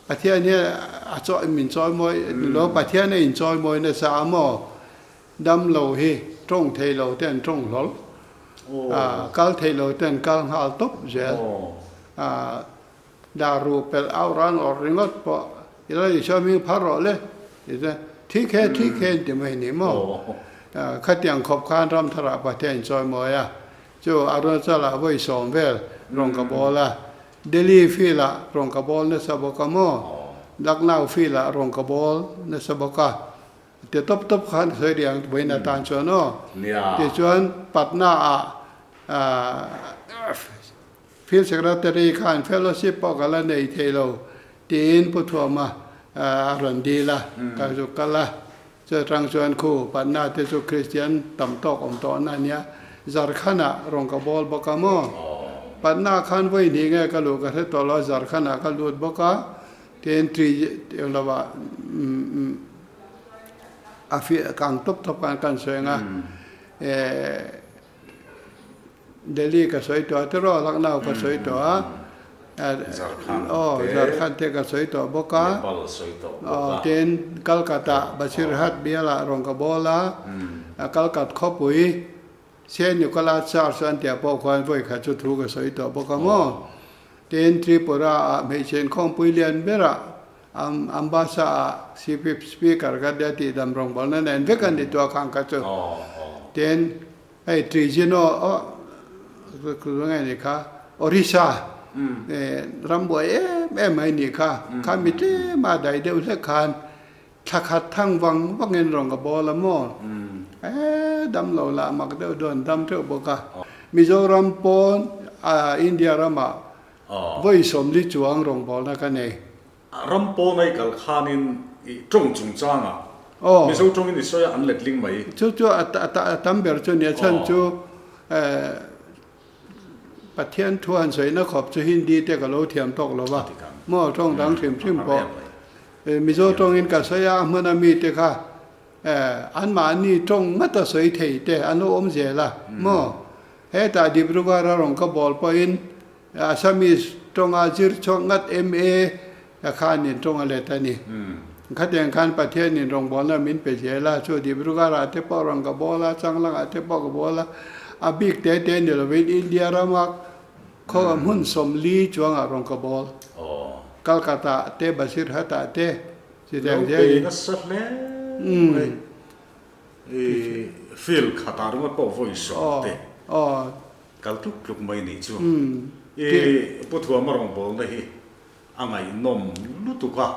ประเทศนี้อาจจะมินจอยมวยแล้วประเทศนี้อินจอยมวยในสามอดำโลหิตรงเทโลเต้นตรงหลกัลเทโลเต้นกัลฮาลตุบเจลดารูเปลเอารันออริงก์พอแล้วอีกช่วงมีพาร์เลยที่แค่ที่ไม่หนีมั้งขัดยังขบคานรำธราประเทศจอยมวยจู่อารมณ์จะละไว้สองเวลรองกบอลละเดลีฟิละรองกบอลในสบกมอลักนาวฟิละรองกบอลในสบกเดี๋ยวตบขันเสียงไว้ในตานชวนเดี๋ยวชวนปัตนาฟิลเซกรัตรีขันเฟลโลชิปปอกละในเทโลตีนพุทธมารันดีละกาจุกละเจอทางชวนคู่ปัตนาเทสุคริสเตียนต่ำตอกอมตอนนั้นเนี่ยจาร์ขันะรองกบอลบกมอปัตนาขันไว้ดีไงก็ลูกก็ตัวล้อจาร์ขันะก็ลูดบกเทนทรีเอลว่าอาฟิกังตบกันสวยงะ เดลีก็สวยตัวที่รอลักนาวก็สวยตัวจาร์คันเตก็สวยตัวบกะเทนกัลกัตตาบัชิรฮัดเบียละรองกบอลากัลกัตขบุยเช่นอยู่กลาชาร์สันเตียปอควันไว้ขัดจุดรูก็สวยตัวบกะโมเทนทริปุระไม่เช่นของปุยเลียนเบระอัมบาซาซีพีสปีกร์ก็ได้ที่ดำรงบอลนั่นเองเวกันที่ตัวข้างกัจจุเทนไอ้ทริจิโนคือไงนี่คะออริชารำบวยไม่นี่ค่ะข้ามิเตมาได้เดียวเล็กขานทักขัดทั้งวังว่าเงินรองกับบอละมั่วดำเหล่าละมักเดียวโดนดำเท่าบกะมิโซรัมปอนอินเดียรามาไว้สมลิจวงรองบอลนักันเองรำปอนในกัลขานินจงจุงจางอ่ะมิโซจงอินดิสอยอันเล็กลิงไหมจู่ๆตั้มเบอร์จูเนี่ยฉันจู่ประเทศทวนสวยนักขอบจะหินดีแต่ก็เราเทียมตกเราว่าหม้อตรงดังเทียมชิมพอมิโซตรงอินกับสยามมันมีแต่ค่ะอันมาอันนี้ตรงมัตสวยเทยแต่อันโน้มเจละหม้อเฮตาดิบรุการารองกับบอลพอยน์อาสามีตรงอาจิรชงงัดMAข้านี่ตรงอะไรตานี่ขัดแย้งการประเทศนี่รองบอลละมินเปเจละช่วยดิบรุการอาเทปอรองกับบอลละจังลังอาเทปอกับบอลละอาบิกเตเตนเดลวินอินเดียรามักเขาหุ่นสมลีจวงอารองกับบอลกัลกัตตาเตบัสิรฮัตตาเตสิเดงเจย์นัสเล่ฟิลขัดอารมณ์ปอวิสเตกัลทุกลุกไม่นิจูปุถุมารองบอลได้อังไงนมลุตุกะ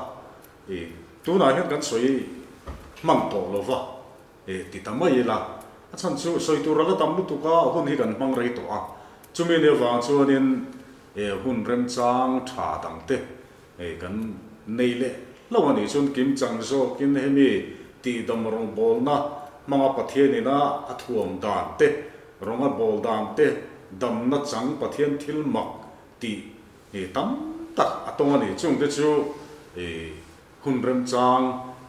ตัวนั้นเห็นกันสวยมั่งโตลวะติดตามไม่ละฉันช่วยตัวเราทำลุตุกะหุ่นที่กันมังไรตัวจุมีเนี่ยฟังชวนหุ่นเริ่มจางชาดังเตกันนี่แหละแล้ววันนี้ชวนกิมจังโซกินให้มีตีดำรงบอลนะมังประเทศนี่นะอัฐวมดานเตรงบอลดานเตดำนัดจังประเทศทิลมักตีตั้มตักตรงนี้ช่วงที่ชูหุ่นเริ่มจาง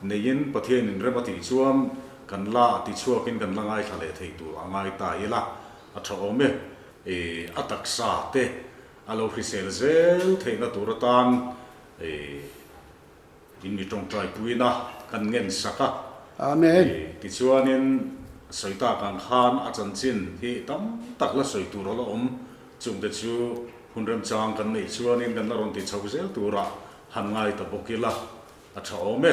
ในยินประเทศนี่เริ่มติดช่วงกันละติดช่วงกันละไงทะเลไทยตัวไงตายละอัฐวมอัตักษาเตอโลฟิเซลเซลเทงตัวตันอินมิตรงใจปุยนะกันเงินสักอาเมนติดช่วงนี้สายตาการขานอาจารย์จินที่ตั้มตักละสายตัวละจุงเดชูหุ่นเริ่มจางกันในช่วงนี้กันละรอนติดชาวเซลตัวละหันไงตะบกิละอัฐวม